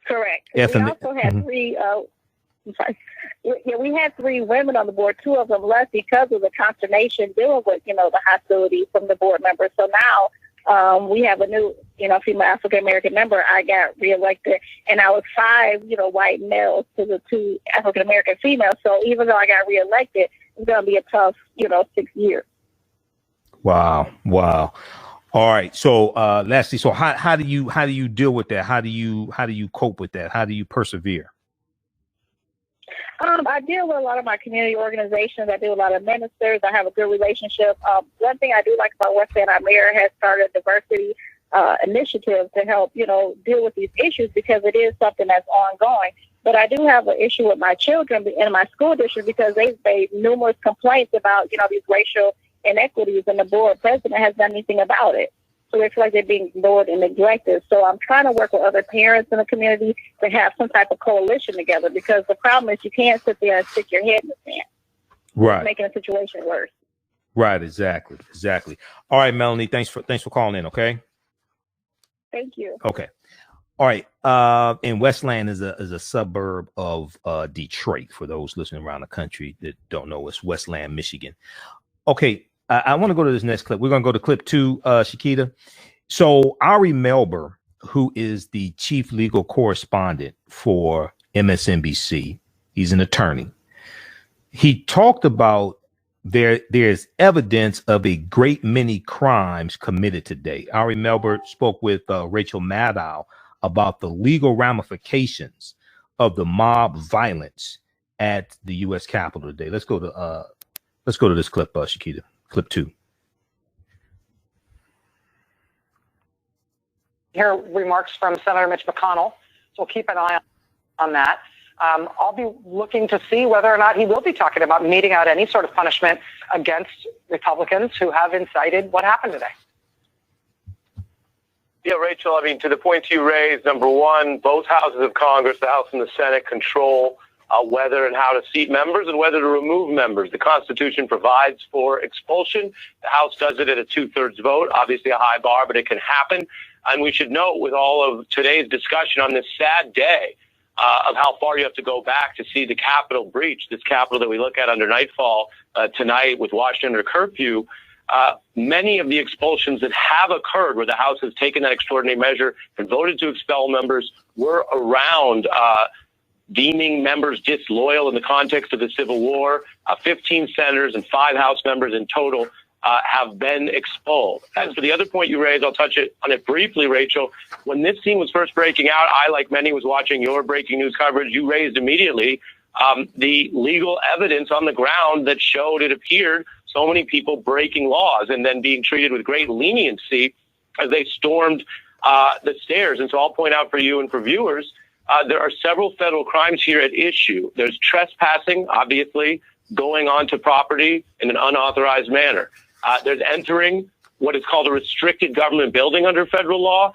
Correct. We also had three. We had 3 women on the board. 2 of them left because of the consternation dealing with, the hostility from the board members. So now we have a new, female African American member. I got reelected, and I was 5, white males to the 2 African American females. So even though I got reelected, it's going to be a tough, 6 years. Wow. All right. So lastly, so how do you deal with that? How do you cope with that? How do you persevere? I deal with a lot of my community organizations. I deal with a lot of ministers. I have a good relationship. One thing I do like about Westland, our mayor has started a diversity initiative to help, deal with these issues, because it is something that's ongoing. But I do have an issue with my children in my school district because they've made numerous complaints about, these racial inequities, and the board president has done anything about it. So they feel like they're being ignored and neglected. So I'm trying to work with other parents in the community to have some type of coalition together, because the problem is you can't sit there and stick your head in the sand. Right. It's making the situation worse. Right. Exactly. All right, Melanie, thanks for calling in. Okay. Thank you. Okay. All right. And Westland is a suburb of Detroit. For those listening around the country that don't know, it's Westland, Michigan. Okay. I want to go to this next clip. We're going to go to clip 2, Shakita. So Ari Melber, who is the chief legal correspondent for MSNBC, he's an attorney. He talked about there's evidence of a great many crimes committed today. Ari Melber spoke with Rachel Maddow about the legal ramifications of the mob violence at the U.S. Capitol today. Let's go to this clip, Shakita. Clip 2. Hear remarks from Senator Mitch McConnell, so we'll keep an eye on that. I'll be looking to see whether or not he will be talking about meting out any sort of punishment against Republicans who have incited what happened today. Yeah, Rachel, I mean, to the points you raised, number one, both houses of Congress, the House and the Senate, control whether and how to seat members and whether to remove members. The Constitution provides for expulsion. The House does it at a 2/3 vote, obviously a high bar, but it can happen. And we should note, with all of today's discussion on this sad day of how far you have to go back to see the Capitol breach, this Capitol that we look at under nightfall tonight with Washington under curfew, many of the expulsions that have occurred where the House has taken that extraordinary measure and voted to expel members were around deeming members disloyal in the context of the Civil War. 15 senators and 5 House members in total have been expelled. As for the other point you raised, I'll touch on it briefly, Rachel. When this scene was first breaking out, I, like many, was watching your breaking news coverage. You raised immediately the legal evidence on the ground that showed, it appeared, so many people breaking laws and then being treated with great leniency as they stormed the stairs. And so I'll point out for you and for viewers, there are several federal crimes here at issue. There's trespassing, obviously, going onto property in an unauthorized manner. There's entering what is called a restricted government building under federal law.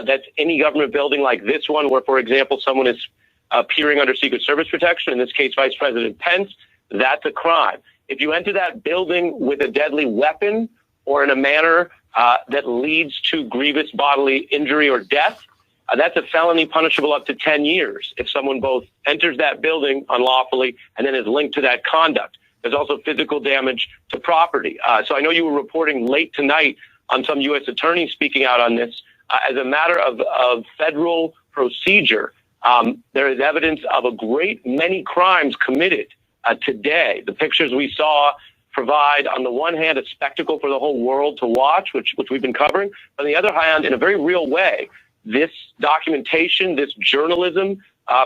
That's any government building like this one where, for example, someone is appearing under Secret Service protection, in this case, Vice President Pence. That's a crime. If you enter that building with a deadly weapon or in a manner that leads to grievous bodily injury or death, that's a felony punishable up to 10 years if someone both enters that building unlawfully and then is linked to that conduct. There's also physical damage to property. So I know you were reporting late tonight on some U.S. attorneys speaking out on this. As a matter of federal procedure, there is evidence of a great many crimes committed today. The pictures we saw provide, on the one hand, a spectacle for the whole world to watch, which we've been covering. On the other hand, in a very real way, this documentation, this journalism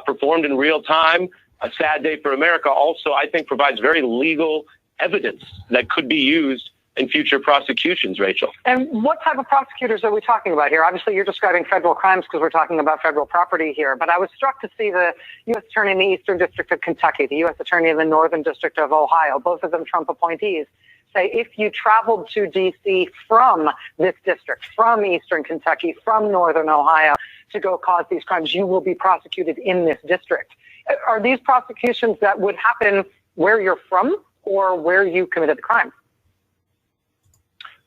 performed in real time, a sad day for America, also, I think, provides very legal evidence that could be used in future prosecutions, Rachel. And what type of prosecutors are we talking about here? Obviously, you're describing federal crimes because we're talking about federal property here. But I was struck to see the U.S. Attorney in the Eastern District of Kentucky, the U.S. Attorney in the Northern District of Ohio, both of them Trump appointees, say if you traveled to D.C. from this district, from Eastern Kentucky, from Northern Ohio, to go cause these crimes, you will be prosecuted in this district. Are these prosecutions that would happen where you're from or where you committed the crime?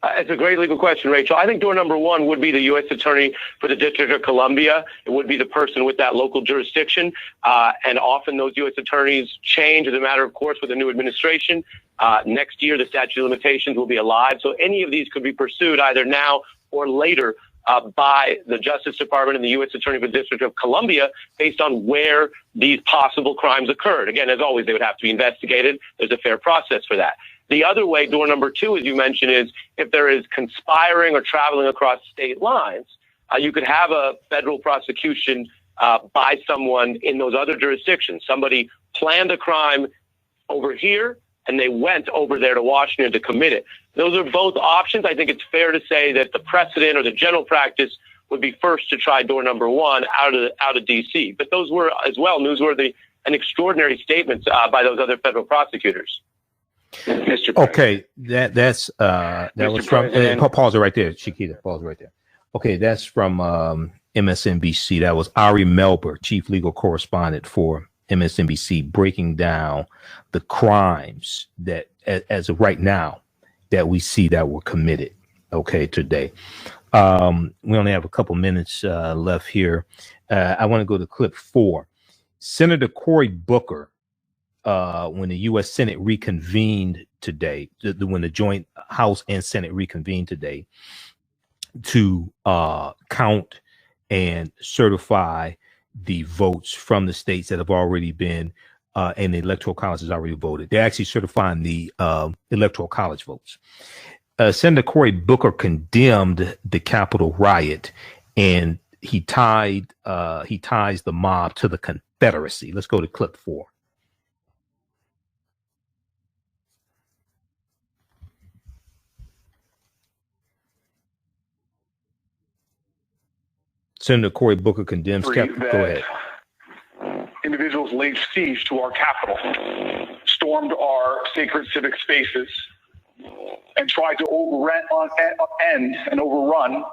It's a great legal question, Rachel. I think door number one would be the U.S. Attorney for the District of Columbia. It would be the person with that local jurisdiction. And often those U.S. attorneys change as a matter of course with a new administration. Next year, the statute of limitations will be alive. So any of these could be pursued either now or later by the Justice Department and the U.S. Attorney for the District of Columbia based on where these possible crimes occurred. Again, as always, they would have to be investigated. There's a fair process for that. The other way, door number two, as you mentioned, is if there is conspiring or traveling across state lines, you could have a federal prosecution by someone in those other jurisdictions. Somebody planned a crime over here, and they went over there to Washington to commit it. Those are both options. I think it's fair to say that the precedent or the general practice would be first to try door number one out of D.C. But those were as well newsworthy and extraordinary statements by those other federal prosecutors. Mr. Okay, that was from pause it right there, Chiquita. Pause it right there. Okay, that's from MSNBC. That was Ari Melber, chief legal correspondent for MSNBC, breaking down the crimes that, as of right now, that we see that were committed. Okay, today. We only have a couple minutes left here. I want to go to clip 4. Senator Cory Booker. When the U.S. Senate reconvened today, when the joint House and Senate reconvened today to count and certify the votes from the states that have already been, and the Electoral College has already voted. They're actually certifying the Electoral College votes. Senator Cory Booker condemned the Capitol riot, and he ties the mob to the Confederacy. Let's go to clip 4. Senator Cory Booker condemns Go ahead. Individuals laid siege to our Capitol, stormed our sacred civic spaces, and tried to upend and overrun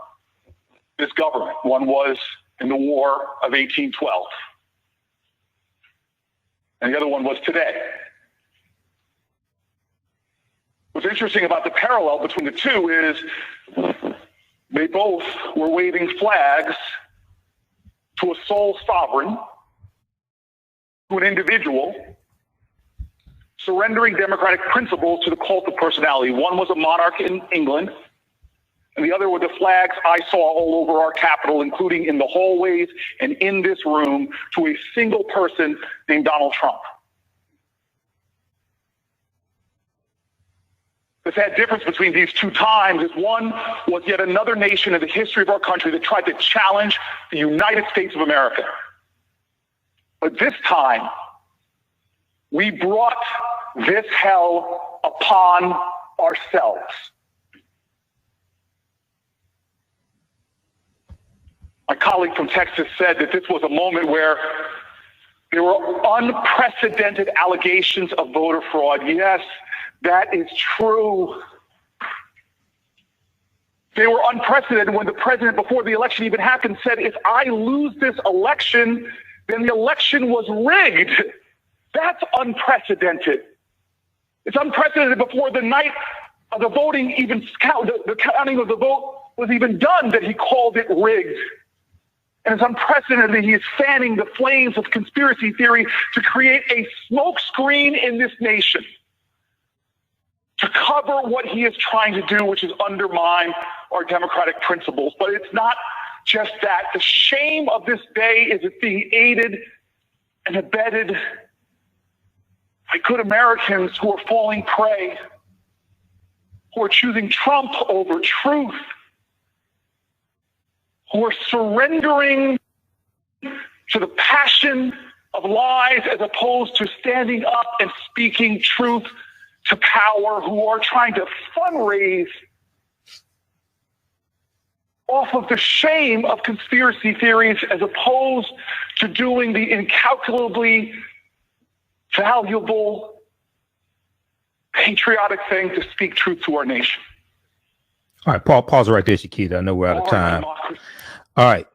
this government. One was in the War of 1812, and the other one was today. What's interesting about the parallel between the two is they both were waving flags to a sole sovereign, to an individual, surrendering democratic principles to the cult of personality. One was a monarch in England, and the other were the flags I saw all over our Capitol, including in the hallways and in this room, to a single person named Donald Trump. The sad difference between these two times is one was yet another nation in the history of our country that tried to challenge the United States of America. But this time, we brought this hell upon ourselves. My colleague from Texas said that this was a moment where there were unprecedented allegations of voter fraud. Yes, that is true. They were unprecedented when the president, before the election even happened, said, if I lose this election, then the election was rigged. That's unprecedented. It's unprecedented before the night the voting even the counting of the vote was even done that he called it rigged. And it's unprecedented that he is fanning the flames of conspiracy theory to create a smokescreen in this nation to cover what he is trying to do, which is undermine our democratic principles. But it's not just that. The shame of this day is it's being aided and abetted by good Americans who are falling prey, who are choosing Trump over truth, who are surrendering to the passion of lies as opposed to standing up and speaking truth to power, who are trying to fundraise off of the shame of conspiracy theories as opposed to doing the incalculably valuable patriotic thing to speak truth to our nation. All right, pause right there, Shakita. I know we're out of time. All right.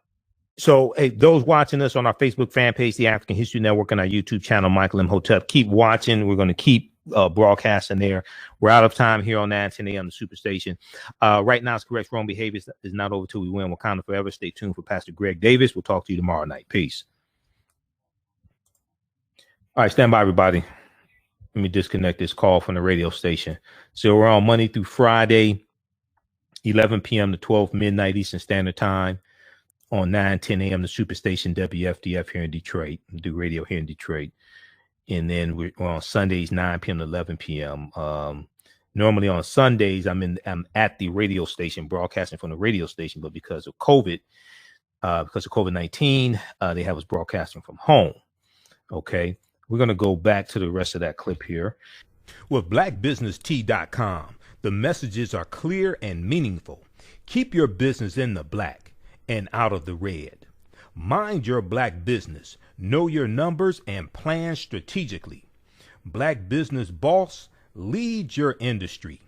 So, hey, those watching us on our Facebook fan page, The African History Network, and our YouTube channel, Michael Imhotep, keep watching. We're going to keep broadcasting there. We're out of time here on 910 AM, the Superstation. Right now, it's correct. Wrong behavior is not over till we win. Wakanda forever. Stay tuned for Pastor Greg Davis. We'll talk to you tomorrow night. Peace. All right, stand by, everybody. Let me disconnect this call from the radio station. So we're on Monday through Friday, 11 p.m. to 12 midnight Eastern Standard Time on 910 AM, the Superstation WFDF here in Detroit. We do radio here in Detroit. And then we're on Sundays, 9 p.m. to 11 p.m. Normally on Sundays, I'm at the radio station, broadcasting from the radio station, but because of COVID-19, they have us broadcasting from home. Okay, we're going to go back to the rest of that clip here. With blackbusinesstee.com, the messages are clear and meaningful. Keep your business in the black and out of the red. Mind your black business. Know your numbers and plan strategically. Black Business Boss, lead your industry.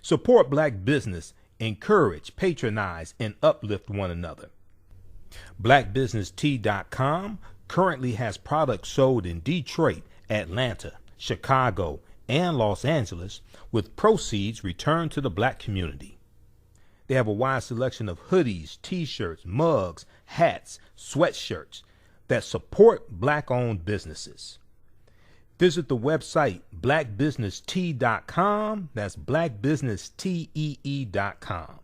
Support black business, encourage, patronize, and uplift one another. Blackbusinesstee.com currently has products sold in Detroit, Atlanta, Chicago, and Los Angeles, with proceeds returned to the black community. They have a wide selection of hoodies, t-shirts, mugs, hats, sweatshirts that support black-owned businesses. Visit the website blackbusinesstee.com. That's blackbusinesstee.com.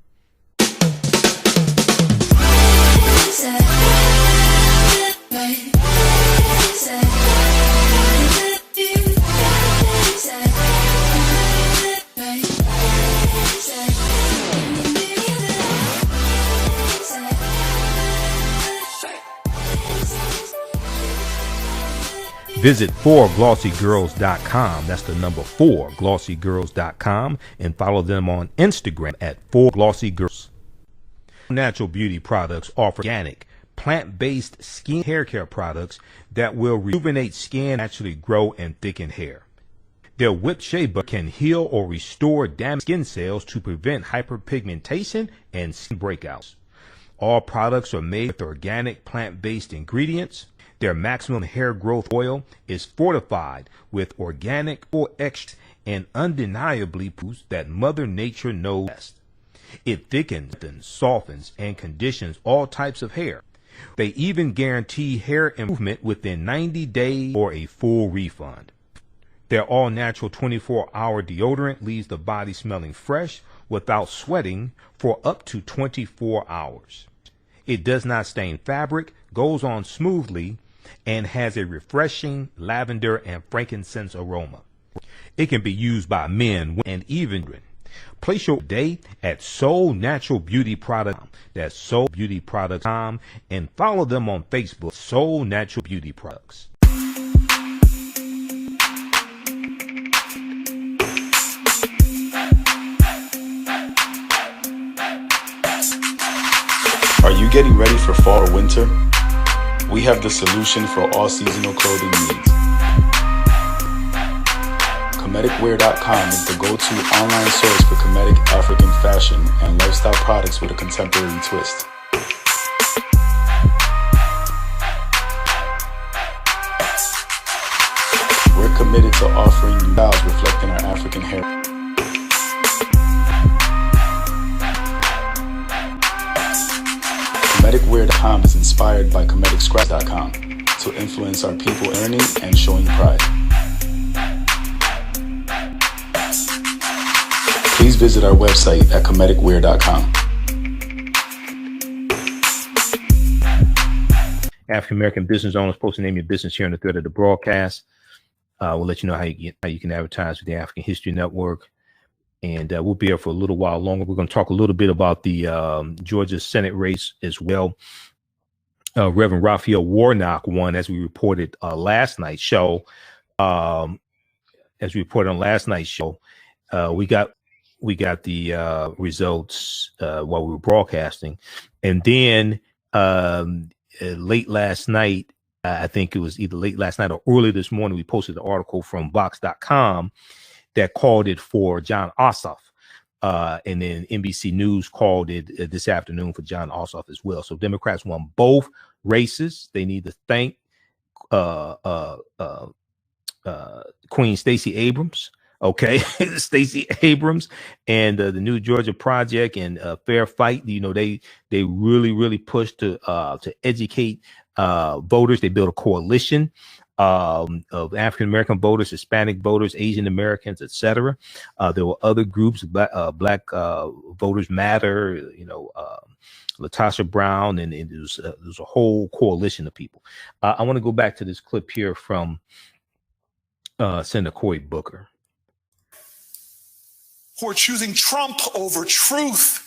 Visit 4glossygirls.com. That's the number 4glossygirls.com, and follow them on Instagram at 4glossygirls. Natural beauty products offer organic, plant-based skin hair care products that will rejuvenate skin, naturally grow and thicken hair. Their whipped shea butter can heal or restore damaged skin cells to prevent hyperpigmentation and skin breakouts. All products are made with organic, plant-based ingredients. Their maximum hair growth oil is fortified with organic oil extracts and undeniably proves that Mother Nature knows best. It thickens, softens, and conditions all types of hair. They even guarantee hair improvement within 90 days or a full refund. Their all-natural 24-hour deodorant leaves the body smelling fresh without sweating for up to 24 hours. It does not stain fabric, goes on smoothly, and has a refreshing lavender and frankincense aroma. It can be used by men and even women. Place your day at Soul Natural Beauty Products. That's soulbeautyproducts.com, and follow them on Facebook, Soul Natural Beauty Products. Are you getting ready for fall or winter? We have the solution for all seasonal clothing needs. Comedicwear.com is the go-to online source for comedic African fashion and lifestyle products with a contemporary twist. We're committed to offering styles reflecting our African heritage. KemeticWear.com is inspired by KemeticScribe.com to influence our people earning and showing pride. Please visit our website at KemeticWear.com. African American business owners, post the name of your business here in the thread of the broadcast. We'll let you know how you can advertise with the African History Network. And we'll be here for a little while longer. We're going to talk a little bit about the Georgia Senate race as well. Reverend Raphael Warnock won, as we reported last night's show. As we reported on last night's show, we got the results while we were broadcasting, and then late last night, I think it was either late last night or early this morning, we posted an article from Vox.com that called it for Jon Ossoff. And then NBC News called it this afternoon for Jon Ossoff as well. So Democrats won both races. They need to thank Queen Stacey Abrams. Okay, Stacey Abrams and the New Georgia Project and Fair Fight. You know, they really pushed to educate voters. They built a coalition of African American voters, Hispanic voters, Asian Americans, etc. There were other groups, Black Voters Matter, Latasha Brown, and there's a whole coalition of people. I want to go back to this clip here from Senator Cory Booker. Who are choosing Trump over truth,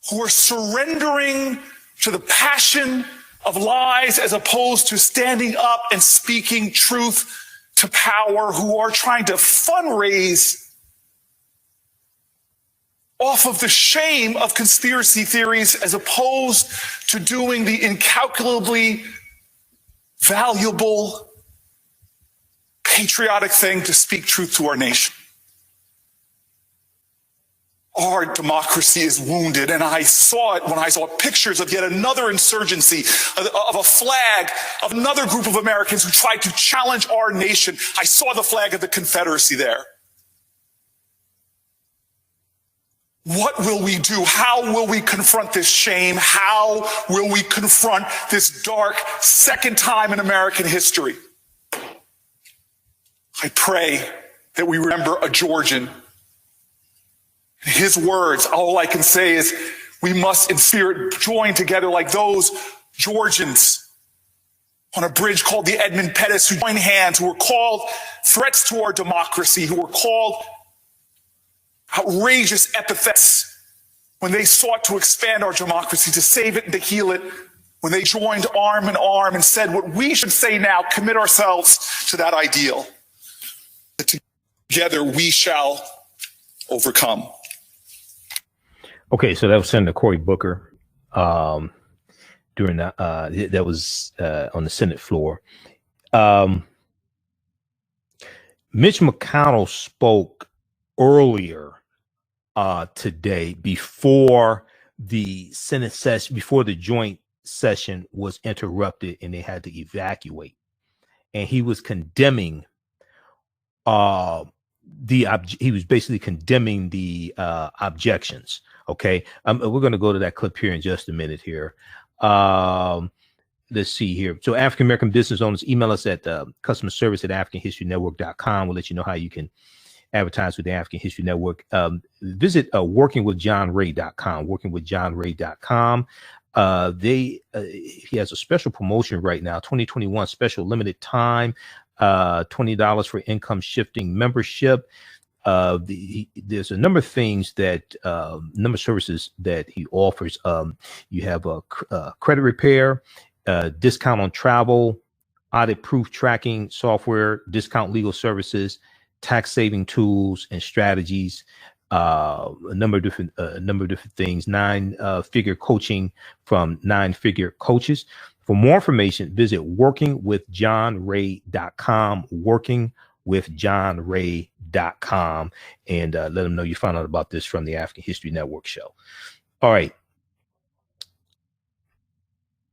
who are surrendering to the passion of lies as opposed to standing up and speaking truth to power, who are trying to fundraise off of the shame of conspiracy theories as opposed to doing the incalculably valuable patriotic thing to speak truth to our nation. Our democracy is wounded, and I saw it when I saw pictures of yet another insurgency, of a flag of another group of Americans who tried to challenge our nation. I saw the flag of the Confederacy there. What will we do? How will we confront this shame? How will we confront this dark second time in American history? I pray that we remember a Georgian. His words, all I can say is we must in spirit join together like those Georgians on a bridge called the Edmund Pettus, who joined hands, who were called threats to our democracy, who were called outrageous epithets when they sought to expand our democracy, to save it and to heal it, when they joined arm in arm and said what we should say now, commit ourselves to that ideal. Together we shall overcome. Okay, so that was Senator Cory Booker during that was on the Senate floor. Mitch McConnell spoke earlier today before the Senate session, before the joint session was interrupted and they had to evacuate, and he was condemning he was basically condemning the objections. Okay, we're going to go to that clip here in just a minute here. Let's see here. So African American business owners, email us at customer service at AfricanHistoryNetwork.com. We'll let you know how you can advertise with the African History Network. Visit workingwithjohnray.com, workingwithjohnray.com. He has a special promotion right now, 2021 special limited time, $20 for income shifting membership. There's a number of things that number of services that he offers. You have a credit repair, discount on travel, audit proof tracking software, discount legal services, tax saving tools and strategies, a number of different things, 9-figure coaching from 9-figure coaches. For more information, visit workingwithjohnray.com, workingwithjohnray.com, and let them know you found out about this from the African History Network show. All right.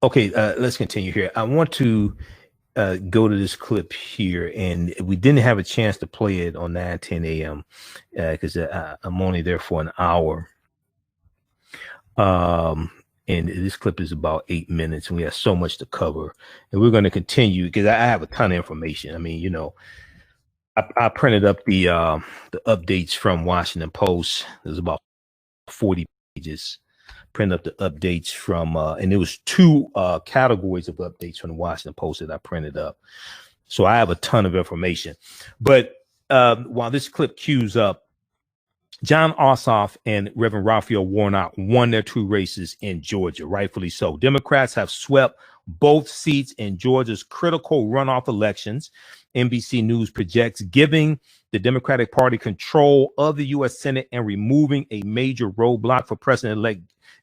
Okay, let's continue here. I want to go to this clip here, and we didn't have a chance to play it on 9:10 a.m. Because I'm only there for an hour. And this clip is about 8 minutes, and we have so much to cover. And we're going to continue because I have a ton of information. I mean, you know, I printed up the updates from Washington Post. There's about 40 pages. Printed up the updates from, and there was two categories of updates from the Washington Post that I printed up. So I have a ton of information. But while this clip queues up, Jon Ossoff and Reverend Raphael Warnock won their two races in Georgia, rightfully so. Democrats have swept both seats in Georgia's critical runoff elections. NBC News projects giving the Democratic Party control of the U.S. Senate and removing a major roadblock for President-elect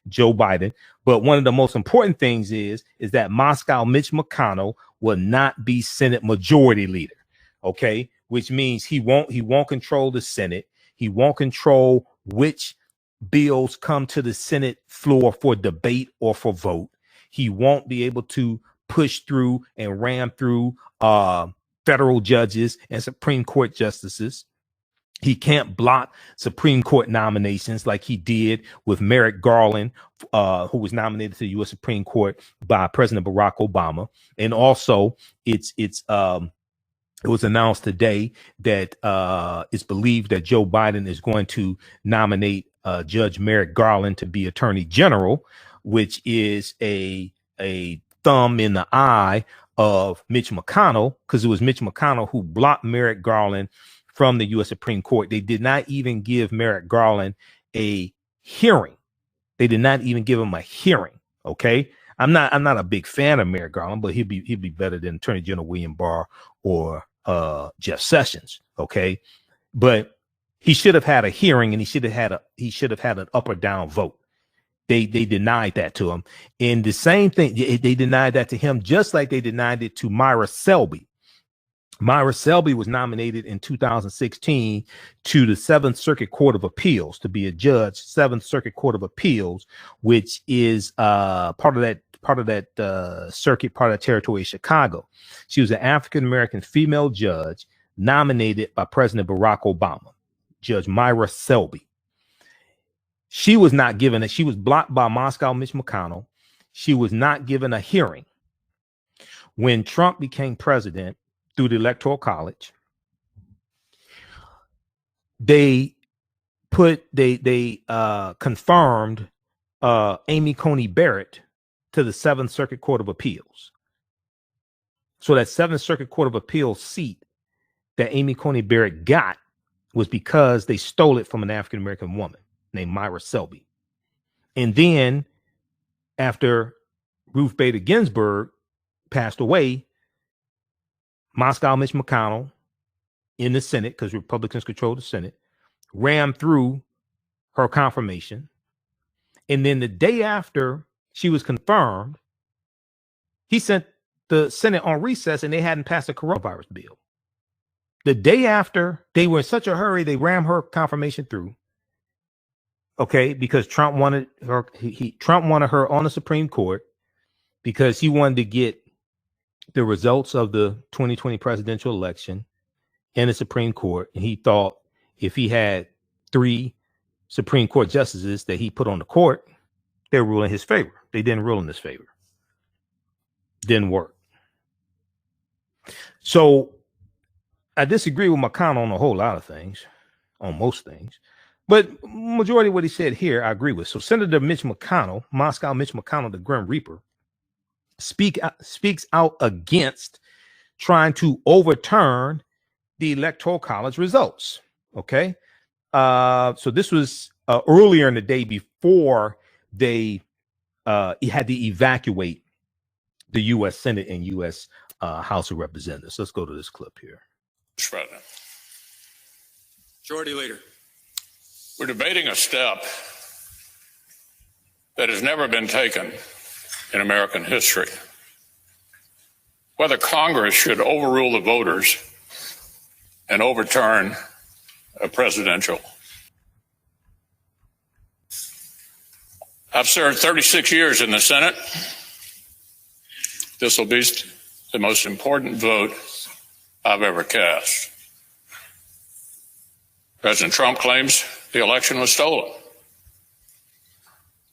Joe Biden. But one of the most important things is that Moscow Mitch McConnell will not be Senate Majority Leader. Okay, which means he won't control the Senate. He won't control which bills come to the Senate floor for debate or for vote. He won't be able to push through and ram through federal judges and Supreme Court justices. He can't block Supreme Court nominations like he did with Merrick Garland, who was nominated to the U.S. Supreme Court by President Barack Obama. And also, it was announced today that it's believed that Joe Biden is going to nominate Judge Merrick Garland to be Attorney General, which is a thumb in the eye of Mitch McConnell, because it was Mitch McConnell who blocked Merrick Garland from the U.S. Supreme Court. They did not even give Merrick Garland a hearing. They did not even give him a hearing. Okay. I'm not a big fan of Merrick Garland, but he'd be better than Attorney General William Barr or Jeff Sessions. Okay. But he should have had a hearing, and he should have had an up or down vote. They denied that to him. And the same thing, they denied that to him, just like they denied it to Myra Selby. Myra Selby was nominated in 2016 to the Seventh Circuit Court of Appeals to be a judge, Seventh Circuit Court of Appeals, which is part of that circuit, part of that territory of Chicago. She was an African-American female judge nominated by President Barack Obama, Judge Myra Selby. She was not given she was blocked by Moscow Mitch McConnell. She was not given a hearing. When Trump became president through the Electoral College, they confirmed Amy Coney Barrett to the Seventh Circuit Court of Appeals. So that Seventh Circuit Court of Appeals seat that Amy Coney Barrett got was because they stole it from an African-American woman named Myra Selby. And then after Ruth Bader Ginsburg passed away, Moscow Mitch McConnell in the Senate, because Republicans control the Senate, rammed through her confirmation. And then the day after she was confirmed, he sent the Senate on recess, and they hadn't passed a coronavirus bill. The day after, they were in such a hurry, they rammed her confirmation through. Okay, because Trump wanted her. Trump wanted her on the Supreme Court because he wanted to get the results of the 2020 presidential election in the Supreme Court. And he thought if he had 3 Supreme Court justices that he put on the court, they were ruling his favor. They didn't rule in his favor. Didn't work. So I disagree with McConnell on a whole lot of things, on most things. But majority of what he said here, I agree with. So Senator Mitch McConnell, Moscow Mitch McConnell, the Grim Reaper, speaks out against trying to overturn the Electoral College results. Okay. So this was earlier in the day before they had to evacuate the U.S. Senate and U.S. House of Representatives. Let's go to this clip here. Mr. President. Majority Leader. We're debating a step that has never been taken in American history. Whether Congress should overrule the voters and overturn a presidential. I've served 36 years in the Senate. This will be the most important vote I've ever cast. President Trump claims the election was stolen.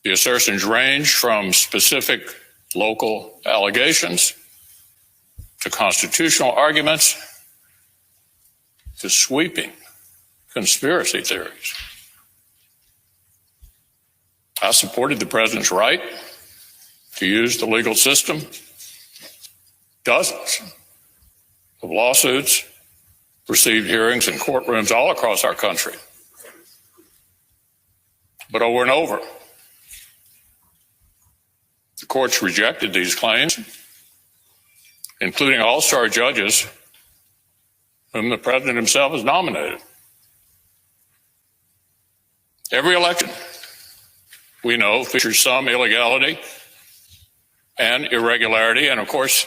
The assertions range from specific local allegations to constitutional arguments to sweeping conspiracy theories. I supported the president's right to use the legal system. Dozens of lawsuits received hearings in courtrooms all across our country. But over and over, the courts rejected these claims, including all-star judges whom the president himself has nominated. Every election, we know, features some illegality and irregularity, and of course,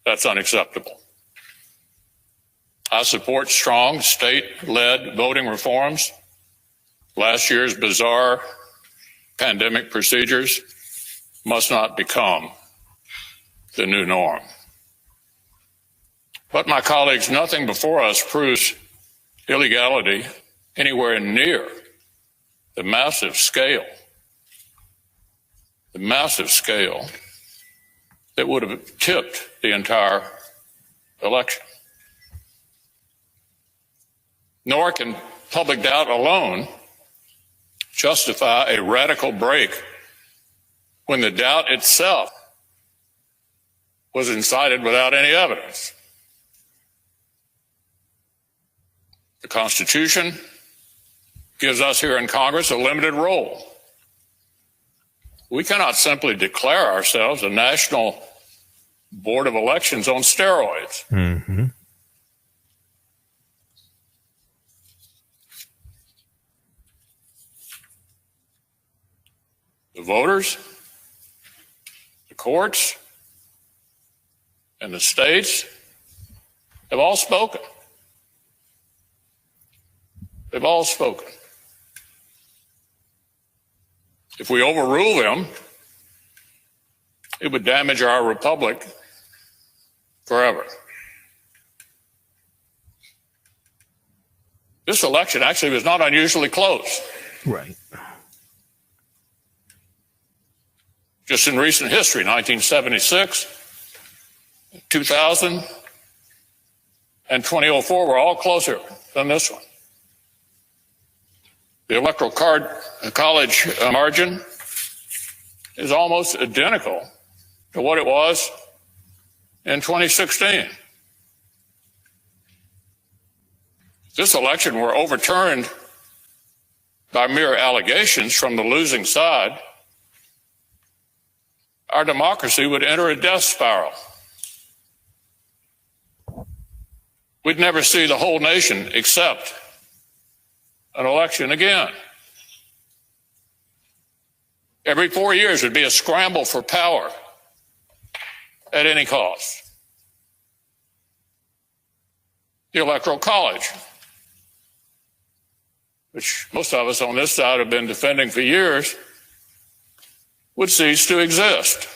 that's unacceptable. I support strong state-led voting reforms. Last year's bizarre pandemic procedures must not become the new norm. But my colleagues, nothing before us proves illegality anywhere near the massive scale that would have tipped the entire election. Nor can public doubt alone justify a radical break when the doubt itself was incited without any evidence. The Constitution gives us here in Congress a limited role. We cannot simply declare ourselves a national board of elections on steroids. Mm-hmm. The voters, the courts, and the states have all spoken. They've all spoken. If we overrule them, it would damage our republic forever. This election actually was not unusually close. Right. Just in recent history, 1976, 2000, and 2004 were all closer than this one. The Electoral College margin is almost identical to what it was in 2016. If this election were overturned by mere allegations from the losing side, our democracy would enter a death spiral. We'd never see the whole nation accept an election again. Every 4 years would be a scramble for power at any cost. The Electoral College, which most of us on this side have been defending for years, would cease to exist.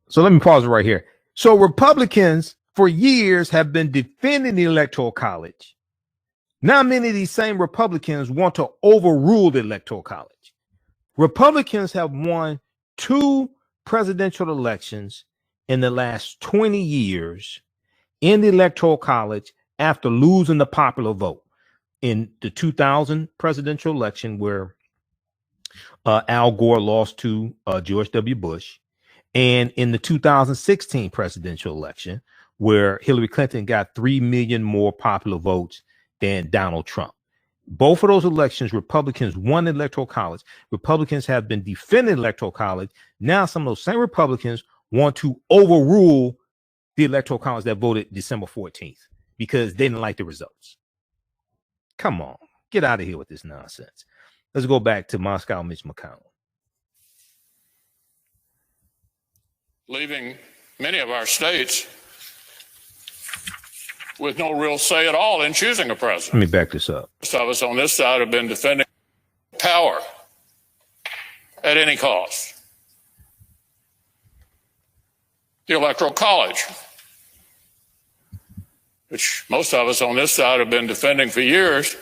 So let me pause right here. So Republicans for years have been defending the Electoral College. Now many of these same Republicans want to overrule the Electoral College. Republicans have won 2 presidential elections in the last 20 years in the Electoral College after losing the popular vote. In the 2000 presidential election, where Al Gore lost to George W. Bush, and in the 2016 presidential election, where Hillary Clinton got 3 million more popular votes than Donald Trump. Both of those elections, Republicans won the Electoral College. Republicans have been defending the Electoral College. Now some of those same Republicans want to overrule the Electoral College that voted December 14th because they didn't like the results. Come on, get out of here with this nonsense. Let's go back to Moscow Mitch McConnell. Leaving many of our states with no real say at all in choosing a president. Let me back this up. Most of us on this side have been defending power at any cost. The Electoral College, which most of us on this side have been defending for years,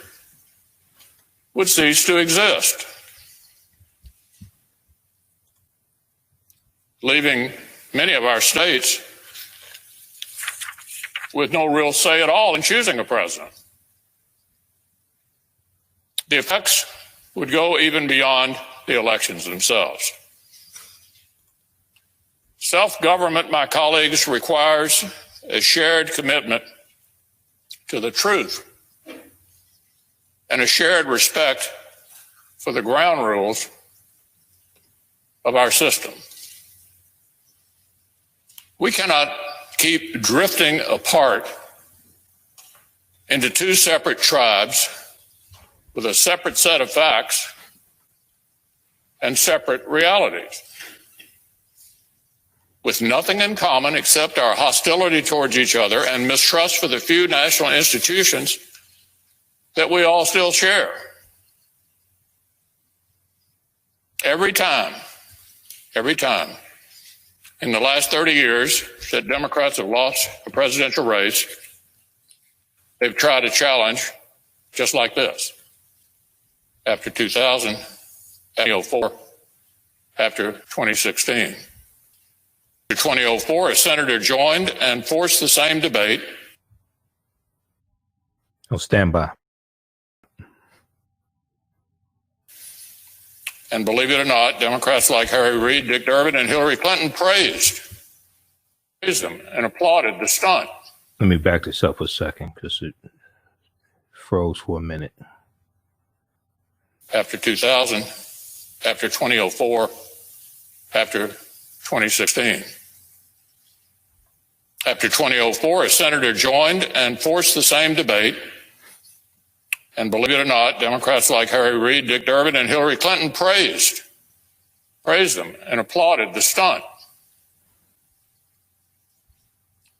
would cease to exist. leaving many of our states with no real say at all in choosing a president. The effects would go even beyond the elections themselves. Self-government, my colleagues, requires a shared commitment to the truth and a shared respect for the ground rules of our system. We cannot keep drifting apart into two separate tribes with a separate set of facts and separate realities, with nothing in common except our hostility towards each other and mistrust for the few national institutions that we all still share. Every time in the last 30 years that Democrats have lost a presidential race, they've tried a challenge just like this. After 2000, after 2004, after 2016. After 2004, a senator joined and forced the same debate. Oh, stand by. And believe it or not, Democrats like Harry Reid, Dick Durbin, and Hillary Clinton praised them and applauded the stunt. Let me back this up a second because it froze for a minute. After 2000, after 2004, after 2016. After 2004, a senator joined and forced the same debate. And believe it or not, Democrats like Harry Reid, Dick Durbin, and Hillary Clinton praised them and applauded the stunt.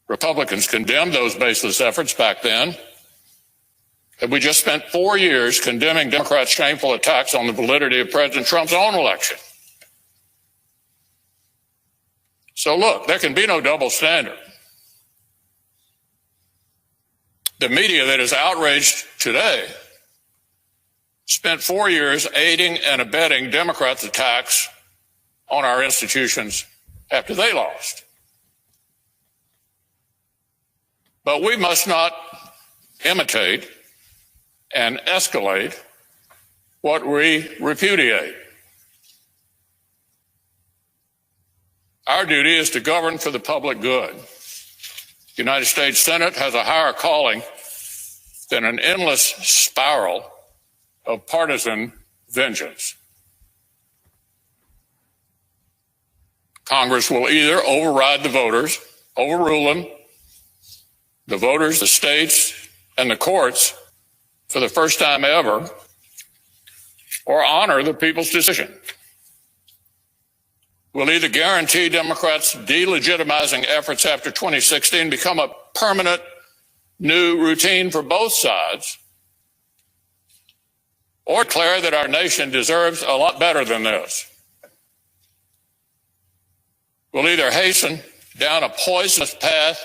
Republicans condemned those baseless efforts back then. And we just spent 4 years condemning Democrats' shameful attacks on the validity of President Trump's own election. So look, there can be no double standard. The media that is outraged today spent 4 years aiding and abetting Democrats' attacks on our institutions after they lost. But we must not imitate and escalate what we repudiate. Our duty is to govern for the public good. The United States Senate has a higher calling than an endless spiral of partisan vengeance. Congress will either override the voters, overrule them, the voters, the states, and the courts for the first time ever, or honor the people's decision. We'll either guarantee Democrats' delegitimizing efforts after 2016 become a permanent new routine for both sides, or declare that our nation deserves a lot better than this. We'll either hasten down a poisonous path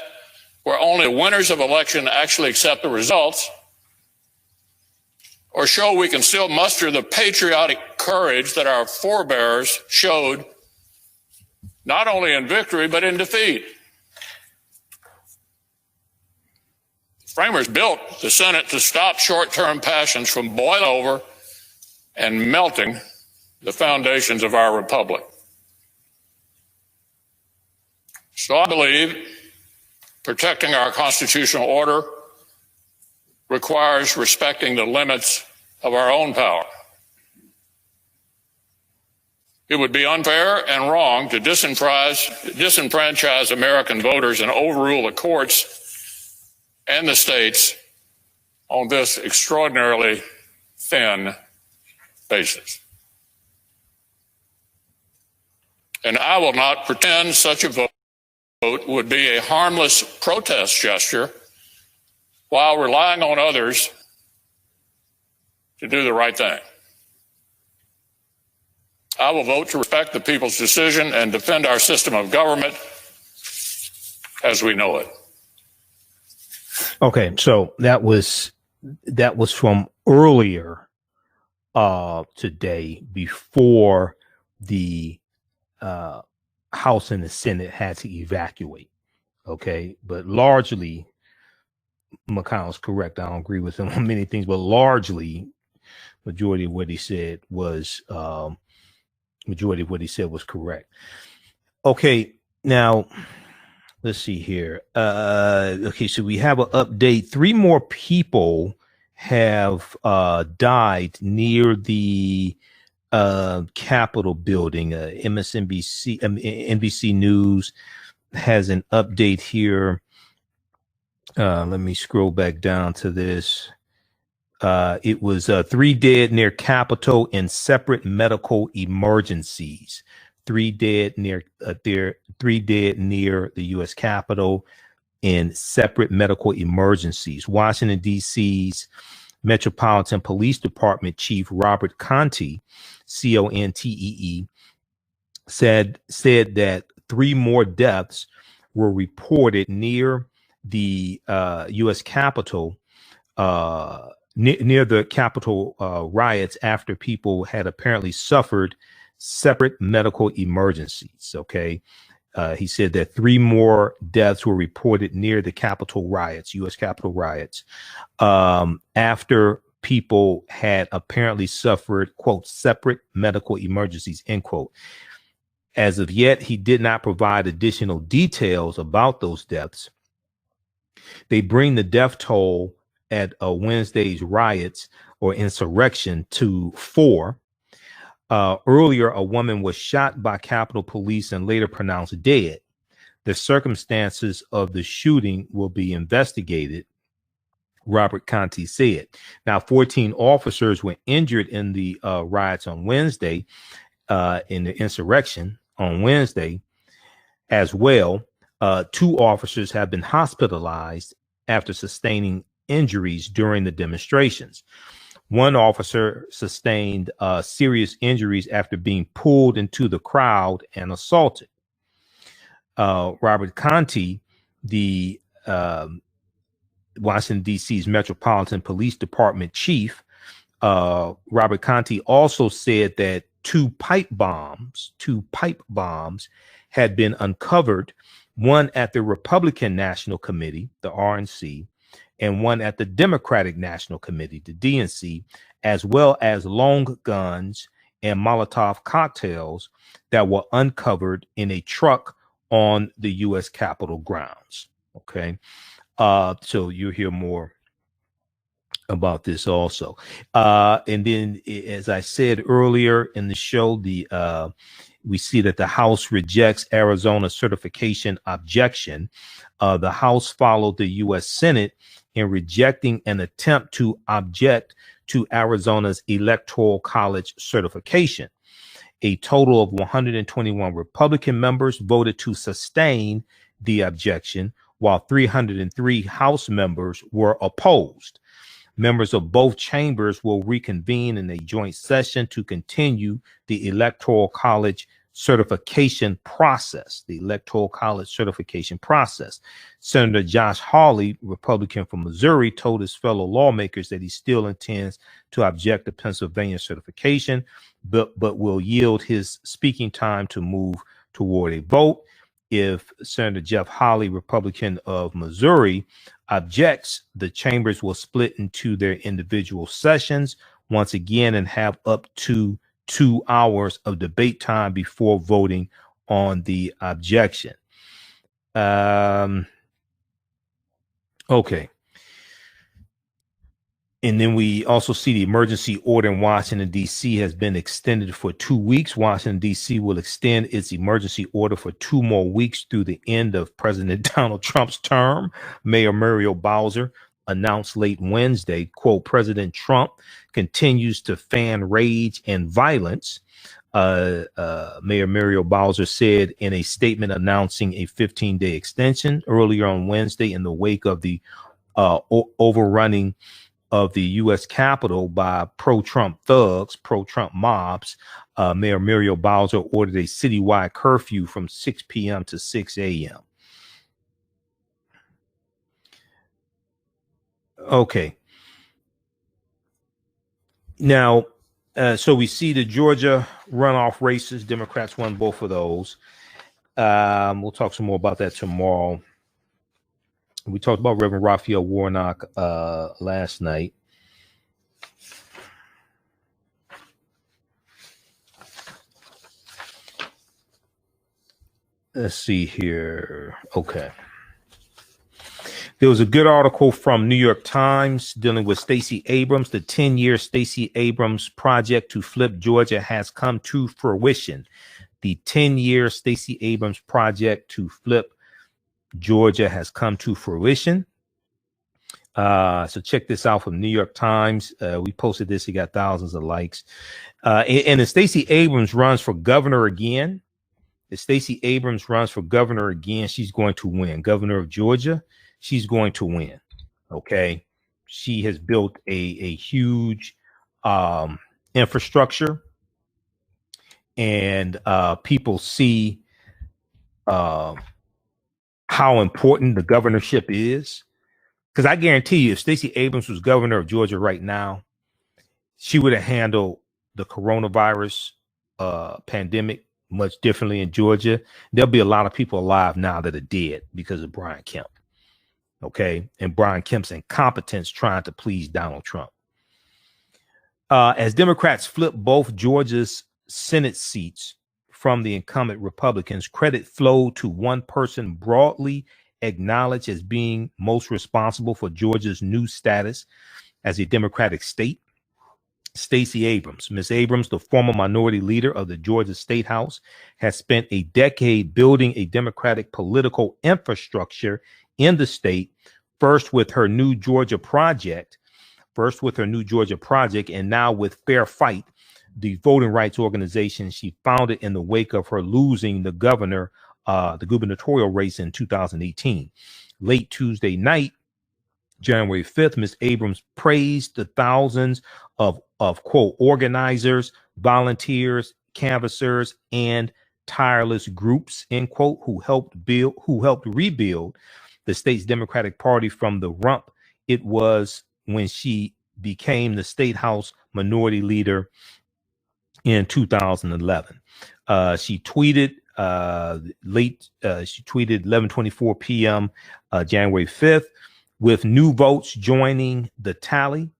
where only winners of election actually accept the results, or show we can still muster the patriotic courage that our forebears showed not only in victory, but in defeat. Framers built the Senate to stop short-term passions from boiling over and melting the foundations of our republic. So I believe protecting our constitutional order requires respecting the limits of our own power. It would be unfair and wrong to disenfranchise American voters and overrule the courts and the states on this extraordinarily thin basis. And I will not pretend such a vote would be a harmless protest gesture while relying on others to do the right thing. I will vote to respect the people's decision and defend our system of government as we know it. Okay, so that was from earlier today before the House and the Senate had to evacuate. Okay, but largely, McConnell's correct. I don't agree with him on many things, but largely, majority of what he said was correct. Okay, now let's see here. Okay, so we have an update. 3 more people have died near the Capitol building. NBC News has an update here. Let me scroll back down to this. It was 3 dead near Capitol in separate medical emergencies. 3 dead near the U.S. Capitol in separate medical emergencies. Washington, D.C.'s Metropolitan Police Department Chief Robert Contee, Contee, said that 3 more deaths were reported near the U.S. Capitol, near the Capitol riots after people had apparently suffered separate medical emergencies. Okay. He said that 3 more deaths were reported near the Capitol riots, U.S. Capitol riots, after people had apparently suffered, quote, separate medical emergencies, end quote. As of yet, he did not provide additional details about those deaths. They bring the death toll at Wednesday's riots or insurrection to 4. Earlier, a woman was shot by Capitol Police and later pronounced dead. The circumstances of the shooting will be investigated, Robert Contee said. Now, 14 officers were injured in the riots on Wednesday, in the insurrection on Wednesday as well. 2 officers have been hospitalized after sustaining injuries during the demonstrations. 1 officer sustained serious injuries after being pulled into the crowd and assaulted. Robert Contee, the Washington, D.C.'s Metropolitan Police Department chief, Robert Contee also said that 2 pipe bombs had been uncovered, one at the Republican National Committee, the RNC, and one at the Democratic National Committee, the DNC, as well as long guns and Molotov cocktails that were uncovered in a truck on the U.S. Capitol grounds. Okay. So you'll hear more about this also. And then, as I said earlier in the show, we see that the House rejects Arizona's certification objection. The House followed the U.S. Senate in rejecting an attempt to object to Arizona's Electoral College certification. A total of 121 Republican members voted to sustain the objection, while 303 House members were opposed. Members of both chambers will reconvene in a joint session to continue the Electoral College certification process. Senator Josh Hawley, Republican from Missouri, told his fellow lawmakers that he still intends to object to Pennsylvania certification, but will yield his speaking time to move toward a vote. If Senator Jeff Hawley, Republican of Missouri, objects, the chambers will split into their individual sessions once again and have up to 2 hours of debate time before voting on the objection. Okay. And then we also see the emergency order in Washington, D.C. has been extended for 2 weeks. Washington, D.C. will extend its emergency order for 2 more weeks through the end of President Donald Trump's term. Mayor Muriel Bowser announced late Wednesday, quote, President Trump continues to fan rage and violence. Mayor Muriel Bowser said in a statement announcing a 15-day extension earlier on Wednesday in the wake of the overrunning of the U.S. Capitol by pro-Trump thugs, pro-Trump mobs. Mayor Muriel Bowser ordered a citywide curfew from 6 p.m. to 6 a.m. Okay. Now, so we see the Georgia runoff races. Democrats won both of those. We'll talk some more about that tomorrow. We talked about Reverend Raphael Warnock last night. Let's see here. Okay. There was a good article from New York Times dealing with Stacey Abrams. The 10-year Stacey Abrams project to flip Georgia has come to fruition. The 10-year Stacey Abrams project to flip Georgia has come to fruition. So check this out from New York Times. We posted this. He got thousands of likes. And if Stacey Abrams runs for governor again, she's going to win. Governor of Georgia, she's going to win. Okay. She has built a huge infrastructure, and people see how important the governorship is. Because I guarantee you, if Stacey Abrams was governor of Georgia right now, she would have handled the coronavirus pandemic much differently in Georgia. There'll be a lot of people alive now that are dead because of Brian Kemp. Okay. And Brian Kemp's incompetence trying to please Donald Trump. As Democrats flip both Georgia's Senate seats from the incumbent Republicans, credit flowed to one person broadly acknowledged as being most responsible for Georgia's new status as a Democratic state. Stacey Abrams. Ms. Abrams, the former minority leader of the Georgia State House, has spent a decade building a Democratic political infrastructure in the state, first with her New Georgia Project, and now with Fair Fight, the voting rights organization she founded in the wake of her losing the gubernatorial race in 2018. Late Tuesday night, January 5th, Ms. Abrams praised the thousands of quote, organizers, volunteers, canvassers, and tireless groups, end quote, who helped rebuild the state's Democratic Party from the rump it was when she became the state House minority leader in 2011. She tweeted 11:24 p.m. January 5th, with new votes joining the tally,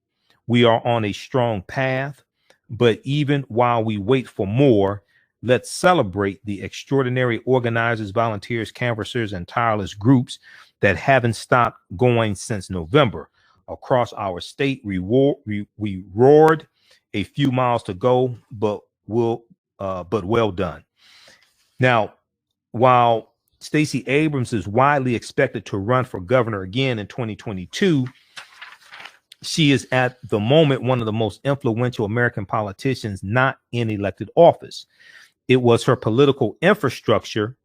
we are on a strong path. But even while we wait for more, let's celebrate the extraordinary organizers, volunteers, canvassers, and tireless groups that haven't stopped going since November. Across our state, we roared. A few miles to go, but well done. Now, while Stacey Abrams is widely expected to run for governor again in 2022, she is at the moment one of the most influential American politicians not in elected office. It was her political infrastructure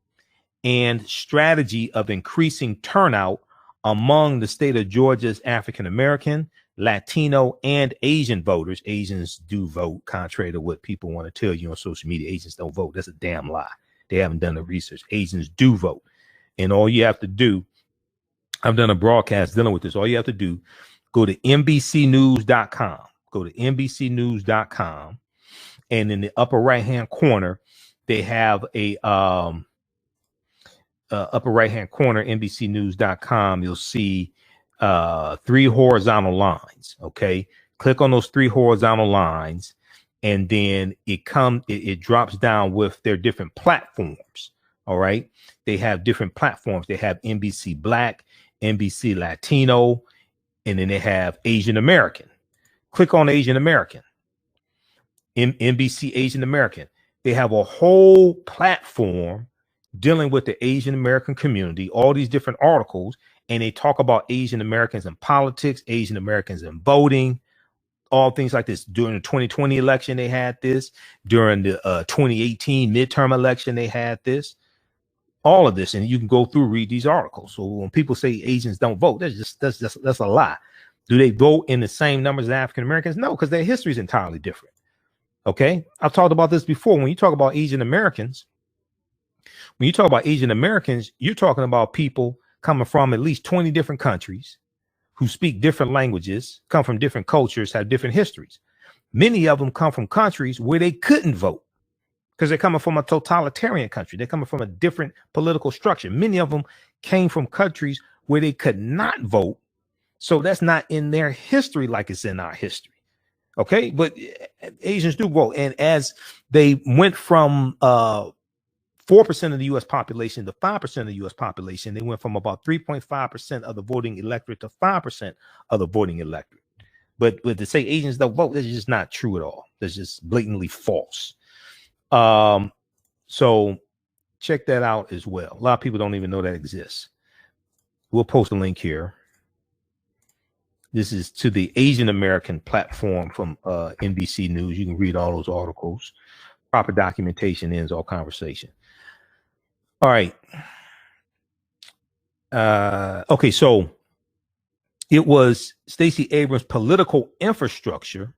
and strategy of increasing turnout among the state of Georgia's African American, Latino, and Asian voters. Asians do vote, contrary to what people want to tell you on social media. Asians don't vote. That's a damn lie. They haven't done the research. Asians do vote. And all you have to do, I've done a broadcast dealing with this. All you have to do, go to NBCnews.com. Go to NBCnews.com. And in the upper right-hand corner, they have a upper right-hand corner, NBCnews.com. You'll see 3 horizontal lines. Okay. Click on those 3 horizontal lines. And then it drops down with their different platforms. All right. They have different platforms. They have NBC Black, NBC Latino, and then they have Asian American. Click on Asian American. NBC Asian American. They have a whole platform dealing with the Asian American community, all these different articles, and they talk about Asian Americans in politics, Asian Americans in voting, all things like this. During the 2020 election, they had this. During the 2018 midterm election, they had this. All of this, and you can go through, read these articles. So when people say Asians don't vote, that's a lie. Do they vote in the same numbers as African Americans? No, because their history is entirely different. Okay, I've talked about this before. When you talk about Asian Americans, you're talking about people coming from at least 20 different countries, who speak different languages, come from different cultures, have different histories. Many of them come from countries where they couldn't vote. because they're coming from a totalitarian country. They're coming from a different political structure. Many of them came from countries where they could not vote. So that's not in their history like it's in our history. Okay, but Asians do vote. And as they went from 4% of the U.S. population to 5% of the U.S. population, they went from about 3.5% of the voting electorate to 5% of the voting electorate. But to say Asians don't vote, that's just not true at all. That's just blatantly false. So check that out as well. A lot of people don't even know that exists. We'll post a link here. This is to the Asian American platform from NBC News. You can read all those articles. Proper documentation ends all conversation. All right. Okay, so it was Stacey Abrams' political infrastructure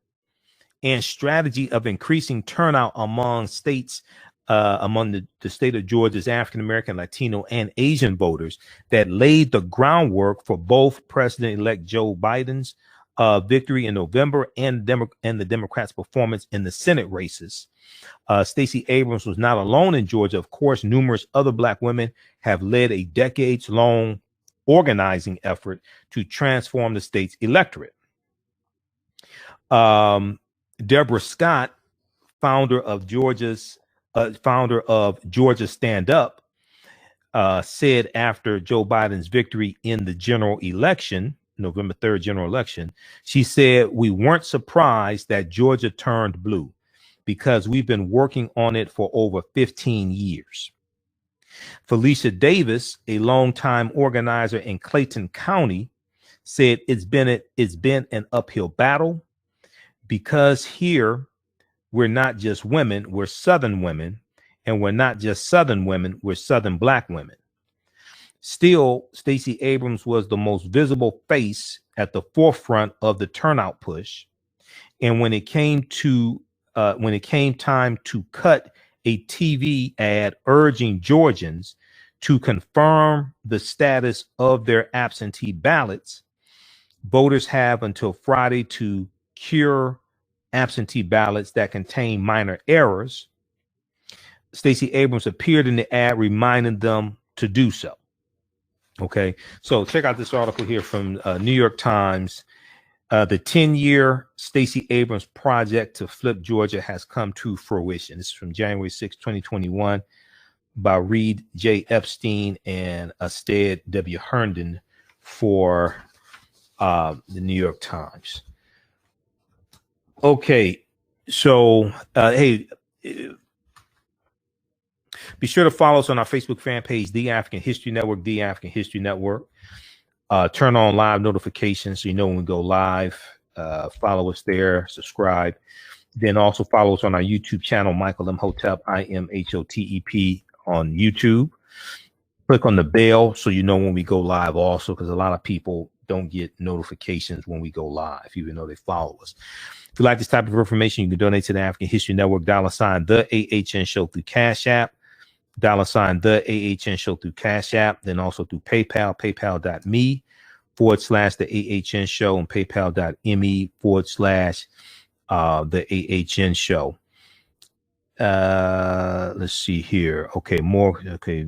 and strategy of increasing turnout among states, among the state of Georgia's African-American, Latino, and Asian voters that laid the groundwork for both President-elect Joe Biden's victory in November and the Democrats' performance in the Senate races. Stacey Abrams was not alone in Georgia. Of course, numerous other Black women have led a decades-long organizing effort to transform the state's electorate. Deborah Scott, founder of Georgia Stand Up, said after Joe Biden's victory in the general election, November 3rd general election, she said, "We weren't surprised that Georgia turned blue because we've been working on it for over 15 years. Felicia Davis, a longtime organizer in Clayton County, said it's been an uphill battle because here we're not just women, we're Southern women, and we're not just Southern women, we're Southern Black women. Still, Stacey Abrams was the most visible face at the forefront of the turnout push. And when it came time to cut a TV ad urging Georgians to confirm the status of their absentee ballots, voters have until Friday to cure absentee ballots that contain minor errors. Stacey Abrams appeared in the ad reminding them to do so. Okay, so check out this article here from New York Times. The 10-year Stacey Abrams project to flip Georgia has come to fruition. This is from January 6, 2021 by Reed J. Epstein and Stead W. Herndon for the New York Times. Okay, so hey, be sure to follow us on our Facebook fan page, The African History Network, The African History Network. Turn on live notifications so you know when we go live. Follow us there, subscribe. Then also follow us on our YouTube channel, Michael Imhotep, IMHOTEP on YouTube. Click on the bell so you know when we go live also, because a lot of people don't get notifications when we go live, even though they follow us. If you like this type of information, you can donate to the African History Network, $ the AHN Show through Cash App, $ the AHN Show through Cash App, then also through PayPal, paypal.me /the AHN Show and paypal.me /the AHN Show. Let's see here. Okay, more. Okay.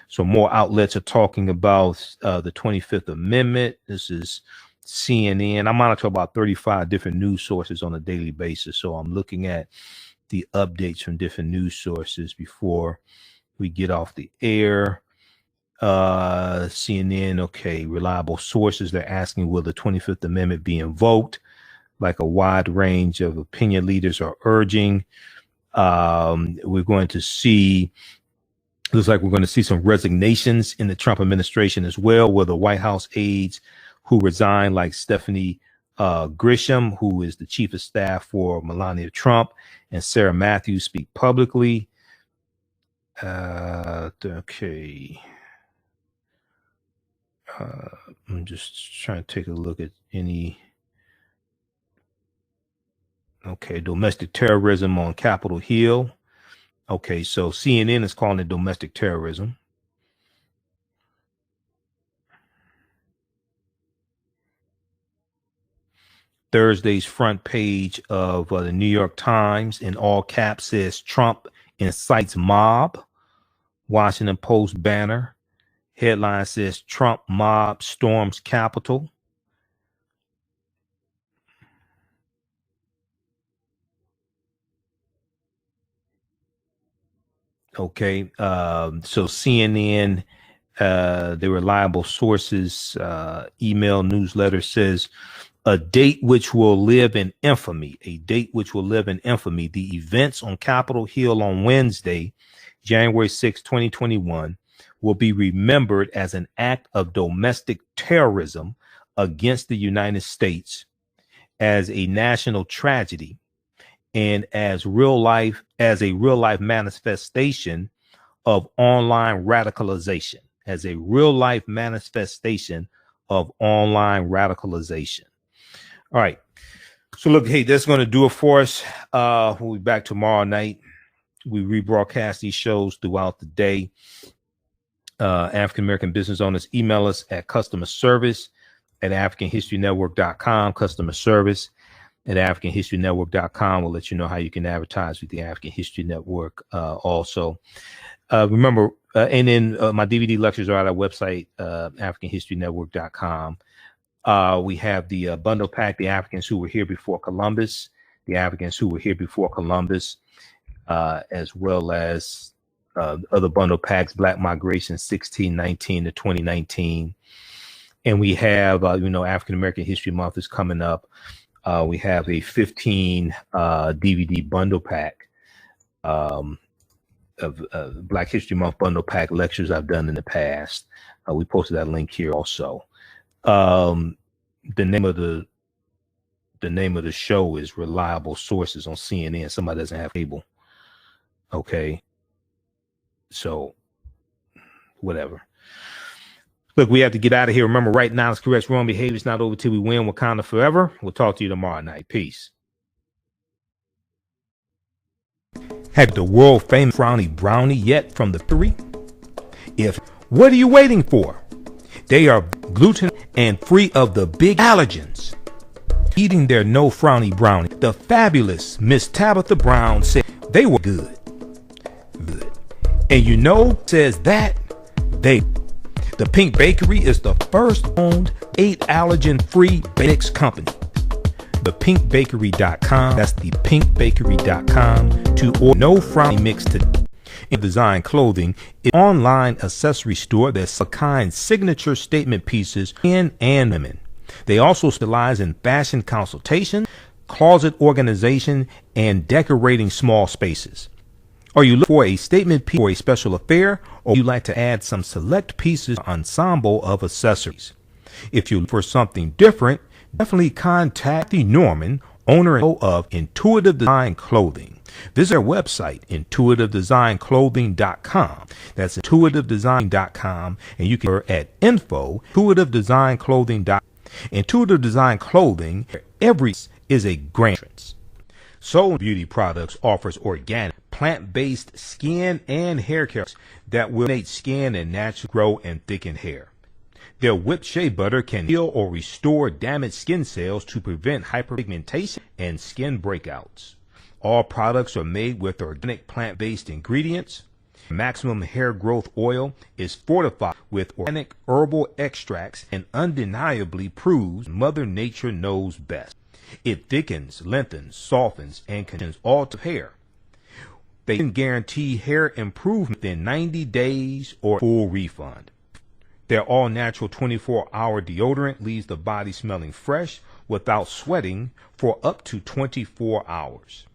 So more outlets are talking about the 25th Amendment. This is CNN. I monitor about 35 different news sources on a daily basis. So I'm looking at the updates from different news sources before we get off the air. CNN, okay, reliable sources. They're asking, will the 25th Amendment be invoked? Like a wide range of opinion leaders are urging. We're going to see, looks like we're going to see some resignations in the Trump administration as well, where the White House aides who resigned, like Stephanie Grisham, who is the chief of staff for Melania Trump, and Sarah Matthews speak publicly. Okay. I'm just trying to take a look at any. Okay, domestic terrorism on Capitol Hill. Okay, so CNN is calling it domestic terrorism. Thursday's front page of the New York Times in all caps says Trump incites mob. Washington Post banner. Headline says Trump mob storms Capitol. Okay. So CNN, the reliable sources, email newsletter says a date which will live in infamy, a date which will live in infamy. The events on Capitol Hill on Wednesday, January 6, 2021, will be remembered as an act of domestic terrorism against the United States, as a national tragedy, and as a real life manifestation of online radicalization, as a real life manifestation of online radicalization. All right. So look, hey, that's going to do it for us. We'll be back tomorrow night. We rebroadcast these shows throughout the day. African American business owners, email us at customer service at AfricanHistoryNetwork.com, customer service at AfricanHistoryNetwork.com. We'll let you know how you can advertise with the African History Network also. Remember, and then my DVD lectures are at our website, AfricanHistoryNetwork.com. We have the bundle pack, the Africans who were here before Columbus, as well as other bundle packs, Black Migration 1619 to 2019. And we have, African American History Month is coming up. We have a 15 DVD bundle pack of Black History Month bundle pack lectures I've done in the past. We posted that link here also. The name of the show is Reliable Sources on CNN. Somebody doesn't have cable. Okay. So whatever. Look, we have to get out of here. Remember, right now, it's correct. Wrong behavior is not over till we win. Wakanda forever. We'll talk to you tomorrow night. Peace. Have the world famous frowny brownie yet from the 3? What are you waiting for? They are gluten and free of the big allergens. Eating their no frowny brownie. The fabulous Miss Tabitha Brown said they were good. And says that the Pink Bakery is the first owned 8 allergen-free bakes company. ThePinkBakery.com. That's ThePinkBakery.com to order no frowny mix to design clothing. An online accessory store that sells signature statement pieces men and women. They also specialize in fashion consultation, closet organization, and decorating small spaces. Are you looking for a statement piece for a special affair, or would you like to add some select pieces to an ensemble of accessories? If you're looking for something different, definitely contact the Norman, owner of Intuitive Design Clothing. Visit our website, intuitivedesignClothing.com. That's intuitivedesign.com, and you can at info intuitivedesignClothing.com. Intuitive Design Clothing, every is a grand entrance. Soul Beauty Products offers organic, plant-based skin and hair care that will make skin and naturally grow and thicken hair. Their whipped shea butter can heal or restore damaged skin cells to prevent hyperpigmentation and skin breakouts. All products are made with organic plant-based ingredients. Maximum Hair Growth Oil is fortified with organic herbal extracts and undeniably proves Mother Nature knows best. It thickens, lengthens, softens, and conditions all to hair. They can guarantee hair improvement within 90 days or full refund. Their all-natural 24-hour deodorant leaves the body smelling fresh without sweating for up to 24 hours.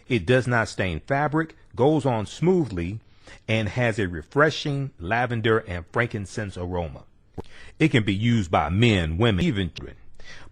It does not stain fabric, goes on smoothly, and has a refreshing lavender and frankincense aroma. It can be used by men, women, even children.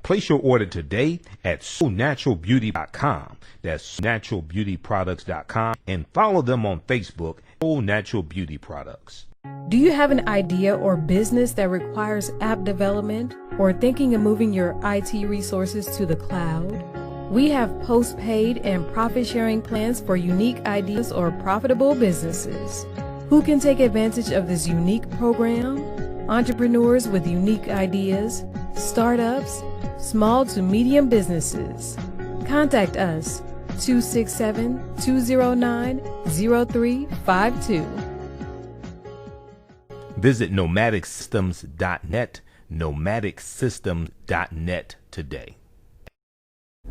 Place your order today at soulnaturalbeauty.com. That's soulnaturalbeautyproducts.com, and follow them on Facebook, Soul Natural Beauty Products. Do you have an idea or business that requires app development or thinking of moving your IT resources to the cloud? We have post-paid and profit-sharing plans for unique ideas or profitable businesses. Who can take advantage of this unique program? Entrepreneurs with unique ideas, startups, small to medium businesses. Contact us 267-209-0352. Visit nomadicsystems.net, nomadicsystems.net today.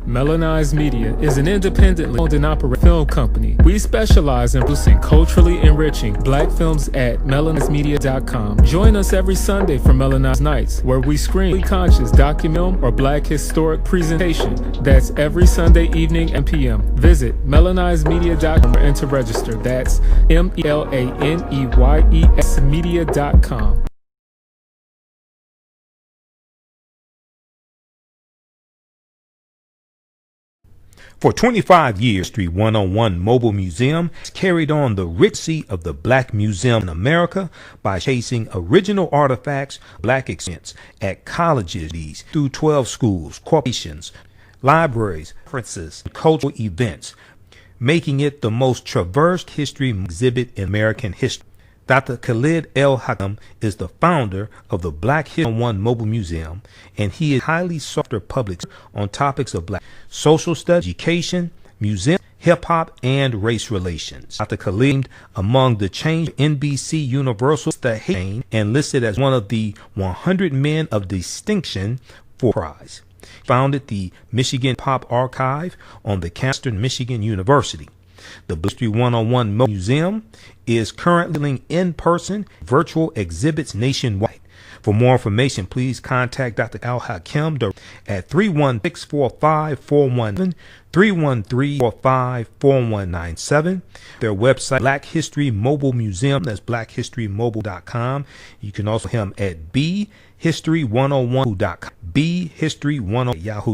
Melanize Media is an independently owned and operated film company. We specialize in producing culturally enriching black films at melanizemedia.com. Join us every Sunday for Melanize Nights, where we screen conscious documentary or black historic presentation. That's every Sunday evening and p.m. Visit melanizemedia.com and to register. That's MELANEYES media.com. For 25 years, History 101 Mobile Museum has carried on the rich sea of the Black Museum in America by chasing original artifacts, Black experience at colleges, through 12 schools, corporations, libraries, conferences, and cultural events, making it the most traversed history exhibit in American history. Dr. Khalid El-Hakam is the founder of the Black History 101 Mobile Museum, and he is highly sought after public on topics of Black social studies, education, museum, hip-hop, and race relations. Dr. Khalid, among the change NBC Universal TheAHNShow, and listed as one of the 100 men of distinction for prize. Founded the Michigan Pop Archive on the campus of Michigan University. The History 101 Museum is currently in-person virtual exhibits nationwide. For more information, please contact Dr. El-Hakam at 316-45417, 313-455-4197. Their website, Black History Mobile Museum, that's blackhistorymobile.com. You can also him at bhistory101.com, bhistory101 at Yahoo.